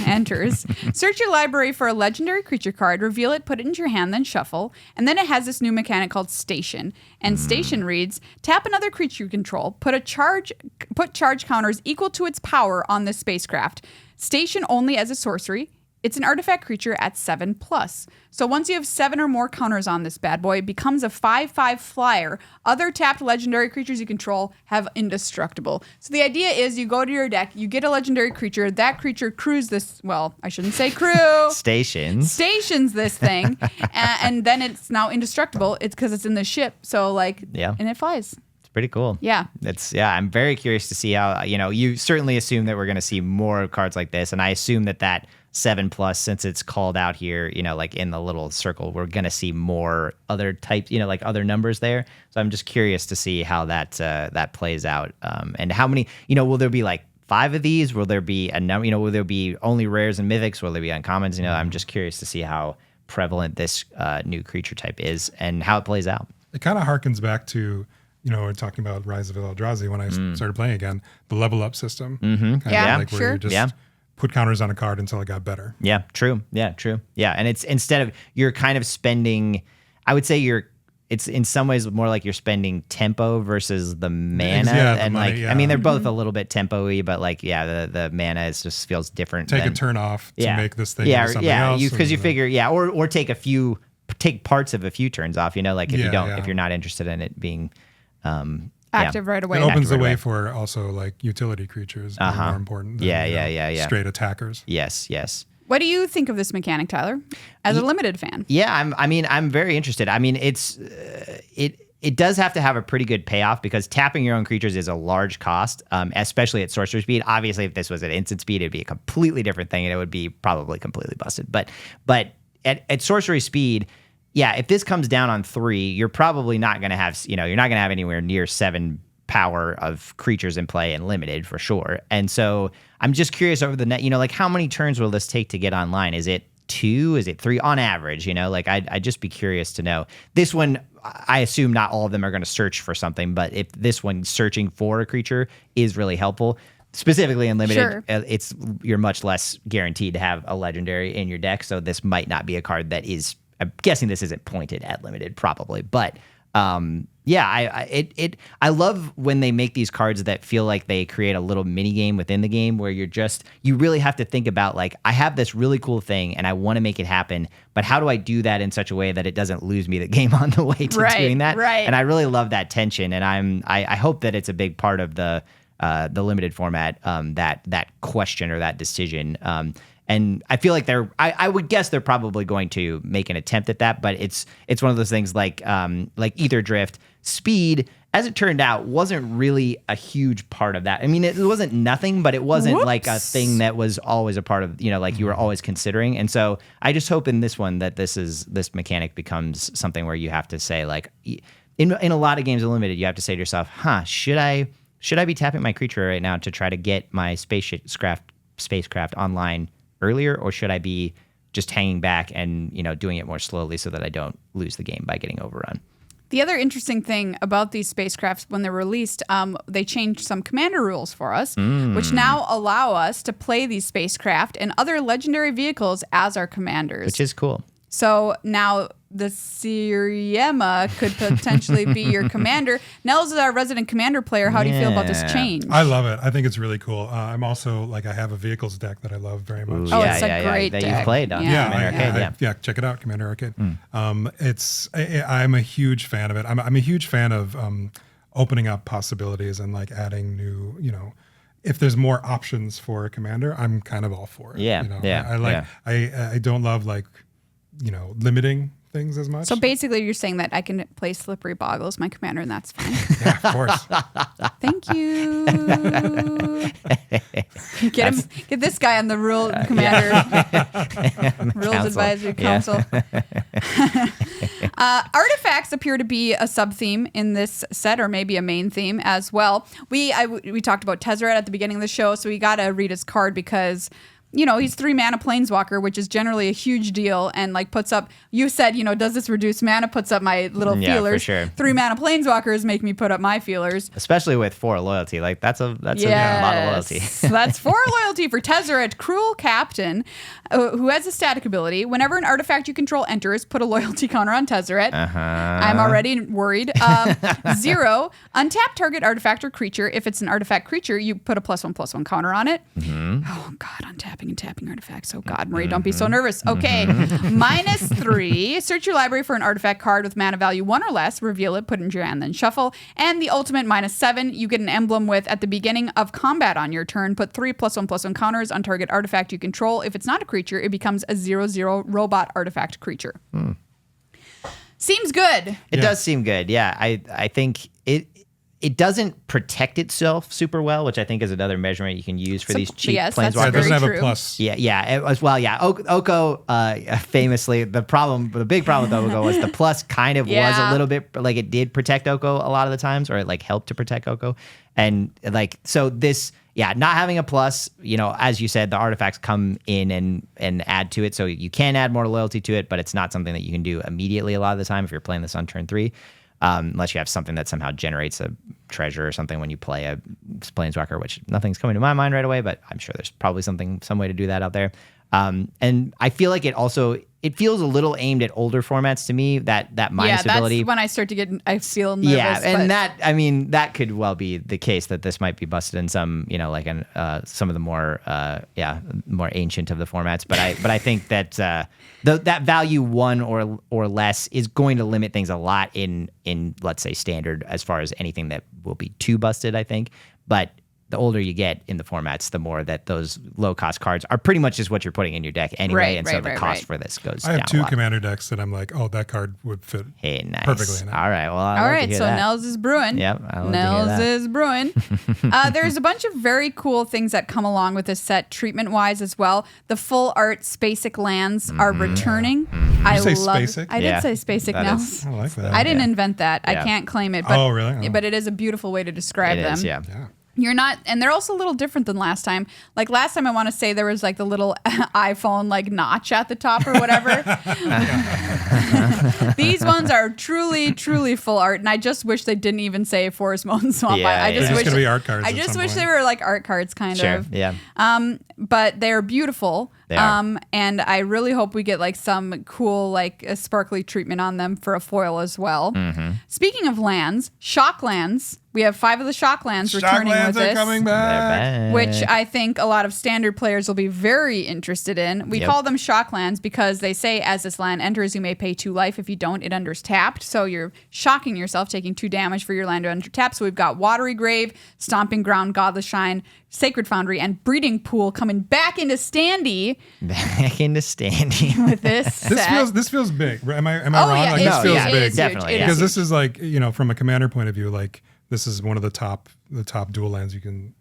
enters, search your library for a legendary creature card, reveal it, put it into your hand, then shuffle. And then it has this new mechanic called Station. And Station reads, tap another creature you control, put charge counters equal to its power on this spacecraft. Station only as a sorcery. It's an artifact creature at 7+. So once you have 7 or more counters on this bad boy, it becomes a 5/5 flyer. Other tapped legendary creatures you control have indestructible. So the idea is you go to your deck, you get a legendary creature, that creature crews this, well, I shouldn't say crew. Stations. Stations this thing, and then it's now indestructible. It's because it's in the ship. So like, Yeah. and it flies. Pretty cool. Yeah. I'm very curious to see how, you certainly assume that we're going to see more cards like this. And I assume that 7+, since it's called out here, like in the little circle, we're going to see more other types, like other numbers there. So I'm just curious to see how that plays out. And how many, will there be like 5 of these? Will there be a number, will there be only rares and mythics? Will there be uncommons? I'm just curious to see how prevalent this new creature type is and how it plays out. It kind of harkens back to, we're talking about Rise of Eldrazi when I started playing again, the level up system. Mm-hmm. Kinda Yeah, like where sure. you're just Yeah. put counters on a card until it got better. Yeah, true. Yeah, true. Yeah, and it's instead of you're kind of spending, I would say it's in some ways more like you're spending tempo versus the mana, and money, I mean they're both a little bit tempo-y, but like the mana just feels different. Take a turn off to make this thing into something else. Because you figure or take parts of a few turns off. Like if if you're not interested in it being active right away. It opens the way for also like utility creatures being more important than straight attackers. Yes. What do you think of this mechanic, Tyler, as a limited fan? Yeah, I'm very interested. I mean, it does have to have a pretty good payoff because tapping your own creatures is a large cost, especially at sorcerer speed. Obviously, if this was at instant speed, it'd be a completely different thing, and it would be probably completely busted. But at sorcery speed, yeah, if this comes down on 3, you're probably not going to have, you're not going to have anywhere near 7 power of creatures in play and limited for sure. And so I'm just curious over the net, like how many turns will this take to get online? Is it 2? Is it 3 on average? Like I'd just be curious to know. This one, I assume not all of them are going to search for something, but if this one searching for a creature is really helpful, specifically in limited, you're much less guaranteed to have a legendary in your deck. So this might not be a card that is, I'm guessing this isn't pointed at limited probably, but I love when they make these cards that feel like they create a little mini game within the game where you really have to think about like, I have this really cool thing and I want to make it happen, but how do I do that in such a way that it doesn't lose me the game on the way to doing that? Right. And I really love that tension, and I hope that it's a big part of the limited format, that question or that decision. And I feel like I would guess they're probably going to make an attempt at that, but it's one of those things like Ether Drift. Speed, as it turned out, wasn't really a huge part of that. I mean, it wasn't nothing, but it wasn't like a thing that was always a part of, like you were always considering. And so I just hope in this one that this mechanic becomes something where you have to say like, in a lot of games of limited, you have to say to yourself, should I be tapping my creature right now to try to get my spacecraft online earlier, or should I be just hanging back and doing it more slowly so that I don't lose the game by getting overrun? The other interesting thing about these spacecrafts when they're released, they changed some commander rules for us, which now allow us to play these spacecraft and other legendary vehicles as our commanders. Which is cool. So now the Siriema could potentially be your commander. Nels is our resident commander player. How do you feel about this change? I love it. I think it's really cool. I'm also I have a vehicles deck that I love very much. It's a great deck that you've played on Commander Arcade. Check it out, Commander Arcade. I'm a huge fan of it. I'm a huge fan of opening up possibilities and like adding new, if there's more options for a commander, I'm kind of all for it. I don't love limiting things as much. So basically you're saying that I can play Slippery Boggle as my commander and that's fine. Yeah, of course. Thank you. Get this guy on the rule commander rules advisory council. Artifacts appear to be a sub-theme in this set, or maybe a main theme as well. We talked about Tezzeret at the beginning of the show, so we got to read his card because he's 3 mana planeswalker, which is generally a huge deal, and puts up, you said, does this reduce mana? Puts up my little feelers. For sure. 3 mana planeswalkers make me put up my feelers. Especially with 4 loyalty. That's a lot of loyalty. That's 4 loyalty for Tezzeret, Cruel Captain, who has a static ability. Whenever an artifact you control enters, put a loyalty counter on Tezzeret. I'm already worried. 0, untap target artifact or creature. If it's an artifact creature, you put a +1/+1 counter on it. Oh, God, untap and tapping artifacts. Oh God, Marie, don't be so nervous. Okay, -3. Search your library for an artifact card with mana value 1 or less. Reveal it, put it in your hand, then shuffle. And the ultimate -7. You get an emblem with at the beginning of combat on your turn. Put 3 +1/+1 counters on target artifact you control. If it's not a creature, it becomes a 0/0 robot artifact creature. Seems good. It does seem good. Yeah, I think it doesn't protect itself super well, which I think is another measurement you can use for these cheap planeswalkers. It doesn't have a plus. Oko, famously, the big problem with Oko was the plus kind of was a little bit like it did protect Oko a lot of the times, or it helped to protect Oko. And so this, not having a plus, as you said, the artifacts come in and add to it. So you can add more loyalty to it, but it's not something that you can do immediately a lot of the time if you're playing this on turn 3. unless you have something that somehow generates a treasure or something when you play a Planeswalker, which nothing's coming to my mind right away, but I'm sure there's probably some way to do that out there. And I feel like it feels a little aimed at older formats to me, that minus ability. Yeah, that's when I start to I feel nervous. Yeah, and that could well be the case, that this might be busted in some, like some of the more ancient of the formats. But I think that that value 1 or less is going to limit things a lot in let's say standard, as far as anything that will be too busted, I think. But the older you get in the formats, the more that those low-cost cards are pretty much just what you're putting in your deck anyway, and so the cost for this goes down. I have 2 commander decks that I'm like, oh, that card would fit perfectly in it. All right, well, all right, so Nels is brewing. Yep, Nels is brewing. There's a bunch of very cool things that come along with this set, treatment-wise as well. The full art Spacek lands are returning. I did say Spacek? I did say Spacek, Nels. I like that. I didn't invent that. I can't claim it. But, oh, really? But it is a beautiful way to describe them. Yeah. You're not, and they're also a little different than last time. Like last time, I want to say there was like the little iPhone like notch at the top or whatever. These ones are truly, truly full art, and I just wish they didn't even say Forest Mountain Swamp. Yeah, I just wish gonna be art cards. I just wish they were like art cards, kind of. Yeah. But they're beautiful. They are. And I really hope we get like some cool like a sparkly treatment on them for a foil as well. Speaking of lands, shock lands. We have 5 of the shock lands returning with this, coming back. which I think a lot of standard players will be very interested in. We call them shock lands because they say as this land enters, you may pay 2 life. If you don't, it enters tapped. So you're shocking yourself, taking 2 damage for your land to enter tapped. So we've got Watery Grave, Stomping Ground, Godless Shine, Sacred Foundry, and Breeding Pool coming back into standy. Back into standy With this set. This feels big. Am I wrong? Yeah, like, this feels big. Definitely. Because this is like, from a commander point of view, like this is one of the top dual lands you can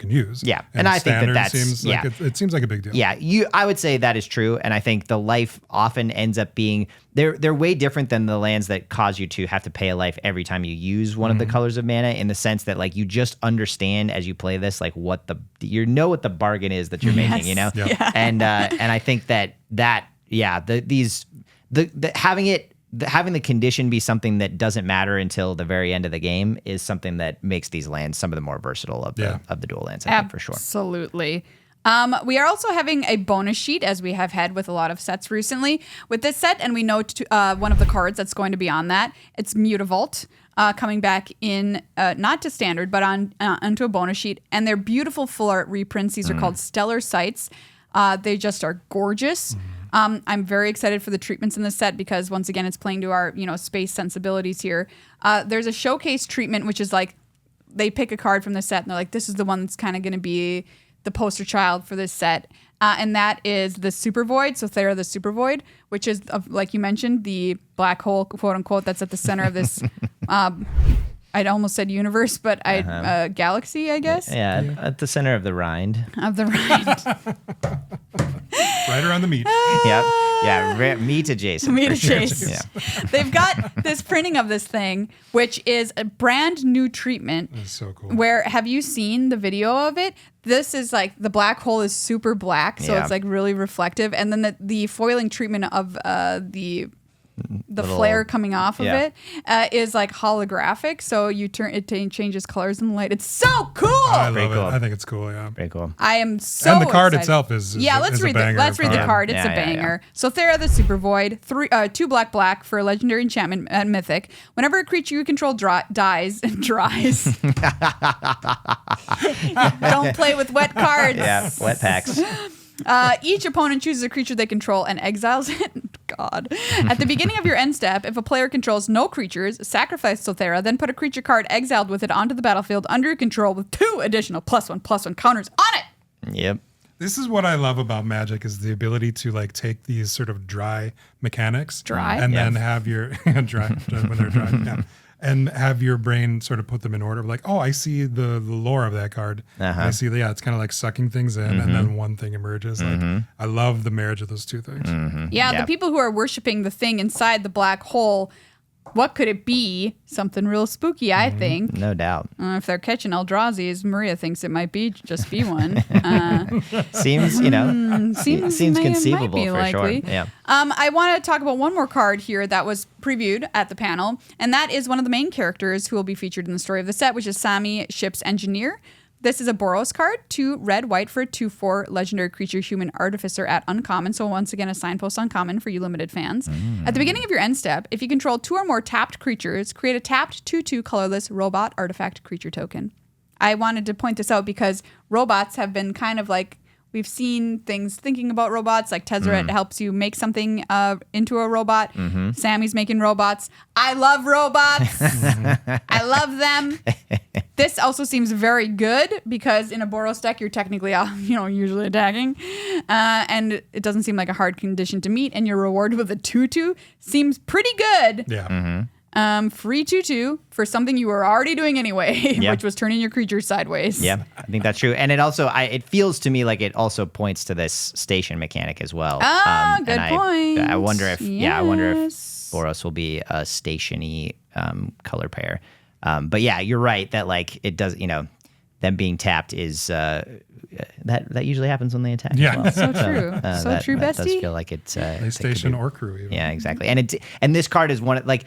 use. Yeah, and I think that's seems like it seems like a big deal. Yeah, I would say that is true, and I think the life often ends up being they're way different than the lands that cause you to have to pay a life every time you use one of the colors of mana, in the sense that like you just understand as you play this like what the bargain is that you're making, Yeah. and I think that having the condition be something that doesn't matter until the very end of the game is something that makes these lands some of the more versatile of the dual lands, I think, for sure. Absolutely. We are also having a bonus sheet, as we have had with a lot of sets recently. With this set, and we know one of the cards that's going to be on that, it's Mutavault, coming back in, not to standard, but onto a bonus sheet. And they're beautiful full art reprints. These are called Stellar Sights. They just are gorgeous. I'm very excited for the treatments in this set because, once again, it's playing to our space sensibilities here. There's a showcase treatment, which is like they pick a card from the set and they're like, this is the one that's kind of going to be the poster child for this set. And that is the Super Void, so Thera the Super Void, which is, like you mentioned, the black hole, quote unquote, that's at the center of this I'd almost said universe, but galaxy, I guess. Yeah, at the center of the rind. Of the rind. Right around the meat. Meat adjacent. Meat adjacent. Yeah. They've got this printing of this thing, which is a brand new treatment. That's so cool. Where, have you seen the video of it? This is like, the black hole is super black, so it's like really reflective. And then the foiling treatment of the flare coming off of it is like holographic, so you turn it changes colors in the light. It's so cool. I love it. I think it's cool. Yeah, very cool. I am so and the card excited. itself is let's read the card. It's a banger. So Thera the Super Void, 2 black for a legendary enchantment at Mythic. Whenever a creature you control dies and dries. Don't play with wet cards. Yeah, wet packs. Each opponent chooses a creature they control and exiles it. God. At the beginning of your end step, if a player controls no creatures, sacrifice Sothera, then put a creature card exiled with it onto the battlefield under your control with 2 additional +1/+1 counters on it. Yep. This is what I love about Magic, is the ability to like take these sort of dry mechanics, and then have your dry when they're dry, and have your brain sort of put them in order. Like, oh, I see the lore of that card. I see it's kind of like sucking things in, and then one thing emerges. Like, I love the marriage of those two things. The people who are worshiping the thing inside the black hole What could it be? Something real spooky, I think. No doubt. If they're catching Eldrazi, as Maria thinks it might be, just be one. Seems, seems conceivable for likely. sure. Yeah. I want to talk about one more card here that was previewed at the panel, and that is one of the main characters who will be featured in the story of the set, which is Sami, Ship's Engineer. This is a Boros card, 2 red, white for a 2/4 legendary creature, human artificer at uncommon. So once again, a signpost uncommon for you limited fans. At the beginning of your end step, if you control 2 or more tapped creatures, create a tapped 2/2 colorless robot artifact creature token. I wanted to point this out because robots have been kind of like, we've seen things thinking about robots, like Tezzeret helps you make something into a robot. Sammy's making robots. I love robots. I love them. This also seems very good because in a Boros deck, you're technically, usually attacking. And it doesn't seem like a hard condition to meet. And you're rewarded with a 2/2. Seems pretty good. Yeah. Free 2/2 for something you were already doing anyway, which was turning your creatures sideways. Yeah, I think that's true. And it also, it feels to me like it also points to this station mechanic as well. Good point. I wonder if, I wonder if Boros will be a station-y color pair. But yeah, you're right that like it does, them being tapped is that usually happens when they attack. Yeah, as well. So true. So true, that bestie. does feel like it's PlayStation or crew. Even. Yeah, exactly. And this card is one like.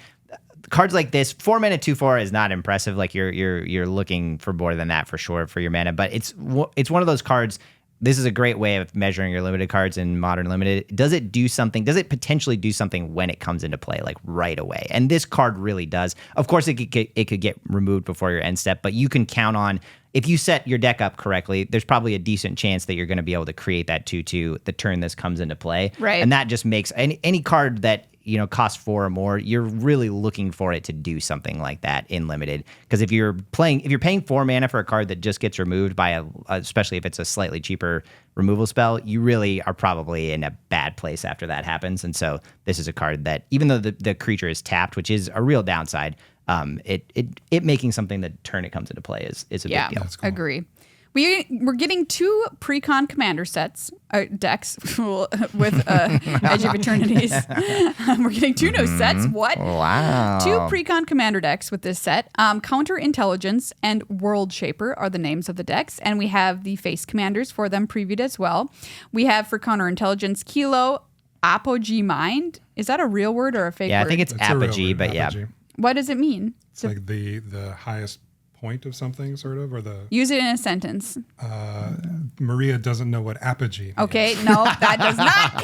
Cards like this, 4 mana 2/4 is not impressive. Like you're looking for more than that for sure for your mana. But it's one of those cards. This is a great way of measuring your limited cards in Modern Limited. Does it do something? Does it potentially do something when it comes into play, like right away? And this card really does. Of course, it could get removed before your end step, but you can count on. If you set your deck up correctly, there's probably a decent chance that you're going to be able to create that 2/2 the turn this comes into play. Right. And that just makes any card that costs 4 or more, you're really looking for it to do something like that in limited. Because if you're paying 4 mana for a card that just gets removed by especially if it's a slightly cheaper removal spell, you really are probably in a bad place after that happens. And so this is a card that, even though the creature is tapped, which is a real downside, it making something the turn it comes into play is a big deal. Yeah, cool. Agree. We're getting 2 pre-con commander sets, decks with Edge of Eternities. We're getting 2 new sets. What? Wow. 2 pre-con commander decks with this set. Counter Intelligence and World Shaper are the names of the decks, and we have the face commanders for them previewed as well. We have for Counter Intelligence Kilo, Apogee Mind. Is that a real word or a fake word? Yeah, I think it's Apogee, but Apogee. yeah. What does it mean? It's like the highest point of something, sort of, or the. Use it in a sentence. Maria doesn't know what apogee means. Okay, no, that does not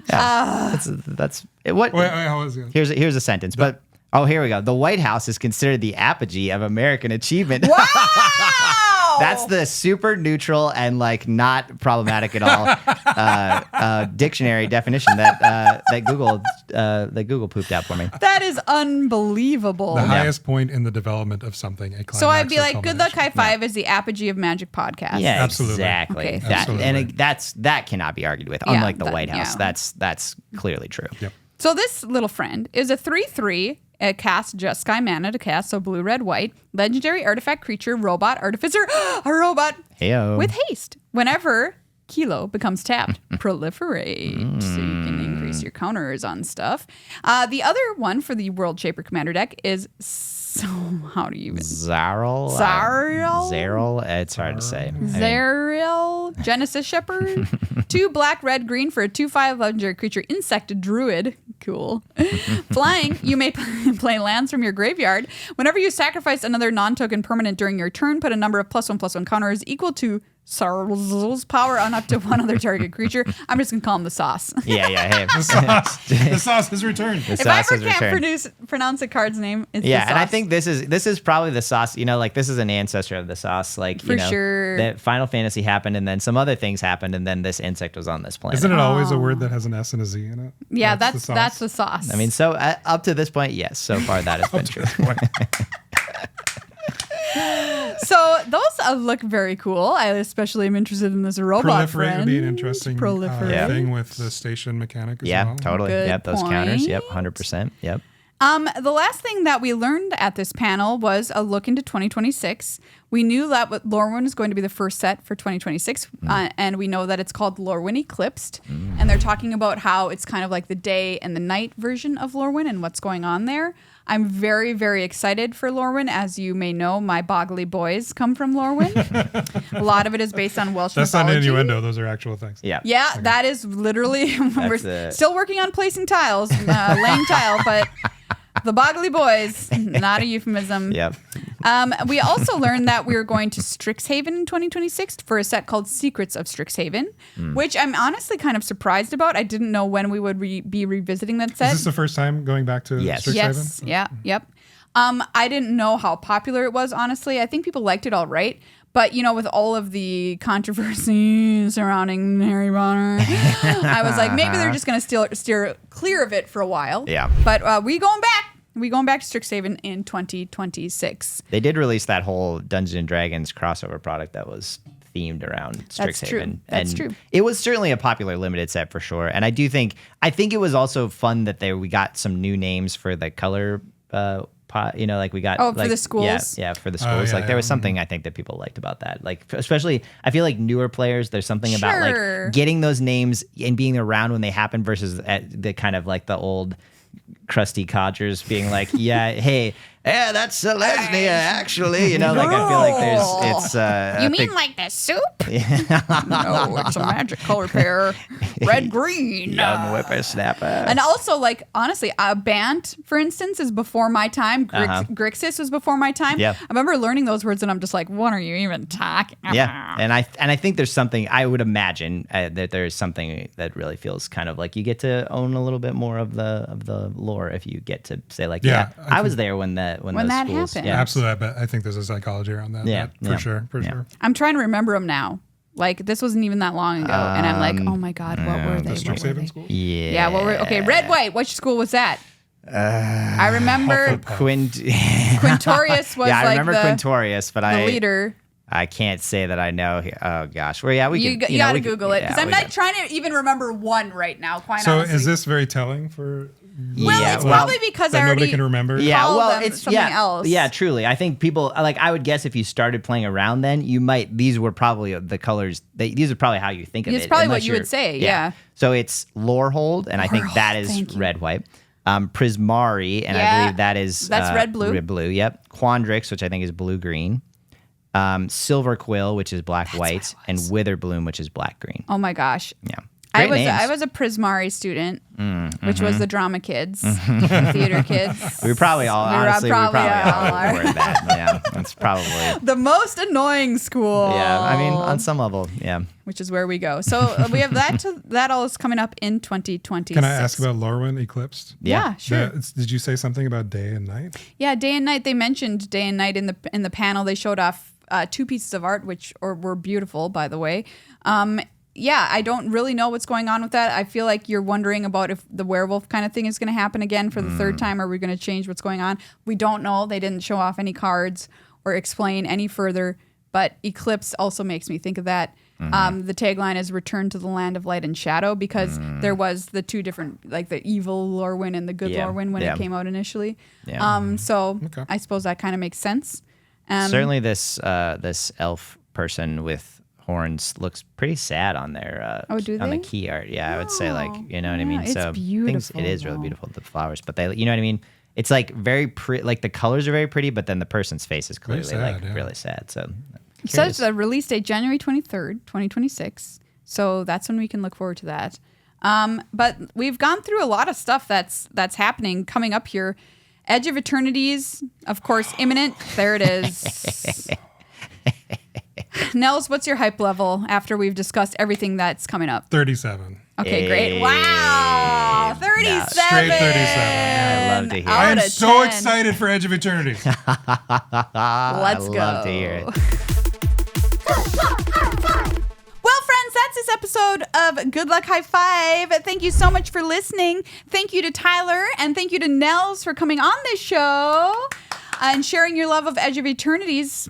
count. That's what. Wait, how is it? Here's a sentence, but here we go. The White House is considered the apogee of American achievement. Wow! That's the super neutral and like not problematic at all dictionary definition that Google pooped out for me. That is unbelievable. The highest point in the development of something. So I'd be like, good luck high five is the apogee of Magic Podcast. Yeah, absolutely. Exactly. Okay. That cannot be argued with. Unlike the White House, that's clearly true. Yep. So this little friend is a 3/3. It casts just Sky mana to cast, so blue, red, white. Legendary artifact creature, robot, artificer, a robot Heyo. with haste. Whenever Kilo becomes tapped, proliferate. So you can increase your counters on stuff. The other one for the World Shaper Commander deck is, how do you even? Zarl? Zarl? It's hard to say. Zaril, Genesis Shepherd. 2 black, red, green for a 2/5 legendary creature, insect druid. Cool. Flying, you may play lands from your graveyard. Whenever you sacrifice another non-token permanent during your turn, put a number of +1/+1 counters equal to Sarl's power on up to one other target creature. I'm just going to call him the sauce. Yeah. Hey. The sauce has returned. If I ever can't pronounce a card's name, it's the sauce. And I think this is probably the sauce. Like this is an ancestor of the sauce. Like For sure. that Final Fantasy happened, and then some other things happened, and then this insect was on this planet. Isn't it always a word that has an S and a Z in it? Yeah, that's the sauce. I mean, so up to this point, yes. So far, that has been true. So those look very cool. I especially am interested in this robot Proliferate friend. would be an interesting thing with the station mechanic as well. Yeah, totally. Good Yep, those counters. point. Yep, 100%. Yep. The last thing that we learned at this panel was a look into 2026. We knew that Lorwyn is going to be the first set for 2026, and we know that it's called Lorwyn Eclipsed. And they're talking about how it's kind of like the day and the night version of Lorwyn and what's going on there. I'm very, very excited for Lorwyn. As you may know, my Boggly boys come from Lorwyn. A lot of it is based on Welsh That's mythology. not an innuendo. Those are actual things. Yeah. Yeah, okay. That is literally, we're still working on placing tiles, laying tile, but the Boggly boys, not a euphemism. Yep. We also learned that we were going to Strixhaven in 2026 for a set called Secrets of Strixhaven, which I'm honestly kind of surprised about. I didn't know when we would be revisiting that set. Is this the first time going back to Strixhaven? Yes. Yeah. Yep. I didn't know how popular it was, honestly. I think people liked it all right. But, with all of the controversy surrounding Harry Potter, I was like, maybe they're just going to steer clear of it for a while. Yeah. But we going back. We going back to Strixhaven in 2026. They did release that whole Dungeons & Dragons crossover product that was themed around Strixhaven. That's true. It was certainly a popular limited set for sure. And I think it was also fun that we got some new names for the color like we got for the schools. Yeah, for the schools. There was something I think that people liked about that. Like especially I feel like newer players, there's something about like getting those names and being around when they happen versus at the kind of like the old crusty codgers being like, hey, that's Selesnya, actually. I feel like it's you mean like the soup? No, it's a magic color pair. Red, green. Young whippersnapper. And also, honestly, Bant, for instance, is before my time. Grixis was before my time. Yeah. I remember learning those words and I'm just like, what are you even talking about? Yeah. And I think there's something, I would imagine that there's something that really feels kind of like you get to own a little bit more of the lore if you get to say like, I was there when that happened. Yeah. Absolutely. I think there's a psychology around that. For sure. I'm trying to remember them now. Like, this wasn't even that long ago. And I'm like, oh my God, what were they? The Strixhaven school? Yeah. Okay, Red, White. Which school was that? I remember Quintorius was I remember Quintorius, but the leader. I can't say that I know. Oh gosh. Well, yeah, you gotta Google it because I'm not trying to even remember one right now. Quite honestly. So is this very telling for? Well, it's probably because I already nobody can remember. Yeah, well, it's something else. Yeah, truly. I think people I would guess if you started playing around then, these were probably the colors. These are probably how you think of it. It's probably what you would say. Yeah. So it's Lorehold, and I think that is red white. Prismari, and I believe that's red blue. Red blue. Yep. Quandrix, which I think is blue green. Silver Quill, which is black white, and Witherbloom, which is black green. Oh my gosh. Yeah. I was a Prismari student, which was the drama kids, the theater kids. We probably all are. That. Yeah, that's probably the most annoying school. Yeah, I mean, on some level, yeah. Which is where we go. So we have that all is coming up in 2026. Can I ask about Lorwyn Eclipsed? Yeah, sure. Did you say something about day and night? Yeah, day and night. They mentioned day and night in the panel. They showed off 2 pieces of art, which were beautiful, by the way. I don't really know what's going on with that. I feel like you're wondering about if the werewolf kind of thing is going to happen again for the third time. Are we going to change what's going on? We don't know. They didn't show off any cards or explain any further. But Eclipse also makes me think of that. The tagline is "Return to the Land of Light and Shadow" because there was the 2 different, like the evil Lorwyn and the good Lorwyn when it came out initially. Yeah. I suppose that kind of makes sense. Certainly, this elf person with horns looks pretty sad on their on the key art. Yeah, I would say you know what I mean. It's beautiful. It is really beautiful, the flowers, but they, you know what I mean. It's like very pretty. Like the colors are very pretty, but then the person's face is clearly really sad. So it's the release date January 23rd, 2026. So that's when we can look forward to that. But we've gone through a lot of stuff that's happening coming up here. Edge of Eternities, of course, imminent. There it is. Nels, what's your hype level after we've discussed everything that's coming up? 37. Okay, great. Wow. 37. Straight 37. Yeah, I love to hear it. I am so excited for Edge of Eternities. Let's go. Love to hear it. Well, friends, that's this episode of Good Luck High Five. Thank you so much for listening. Thank you to Tyler and thank you to Nels for coming on this show and sharing your love of Edge of Eternities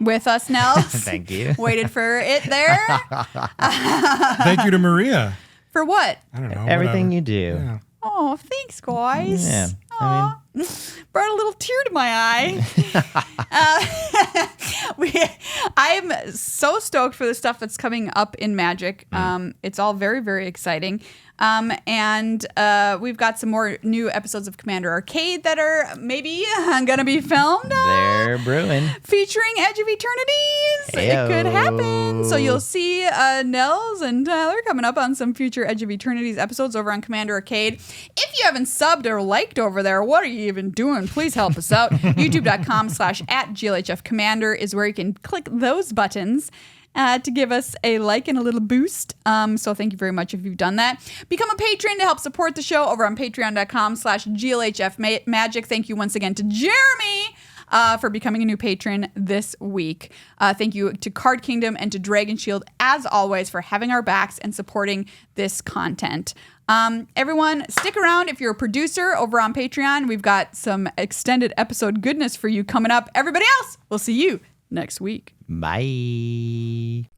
with us, Nels. Thank you. Waited for it there. Thank you to Maria. For what? I don't know. Everything whatever. you do. Yeah. Oh, thanks, guys. Yeah. Brought a little tear to my eye. I'm so stoked for the stuff that's coming up in Magic. It's all very, very exciting. And we've got some more new episodes of Commander Arcade that are maybe going to be filmed. They're brewing. Featuring Edge of Eternities. Heyo. It could happen. So you'll see Nels and Tyler coming up on some future Edge of Eternities episodes over on Commander Arcade. If you haven't subbed or liked over there, what are you even doing? Please help us out. YouTube.com/@GLHF Commander is where you can click those buttons to give us a like and a little boost. So thank you very much if you've done that. Become a patron to help support the show over on patreon.com/GLHF Magic. Thank you once again to Jeremy for becoming a new patron this week. Thank you to Card Kingdom and to Dragon Shield, as always, for having our backs and supporting this content. Everyone, stick around if you're a producer over on Patreon. We've got some extended episode goodness for you coming up. Everybody else, we'll see you next week. Bye.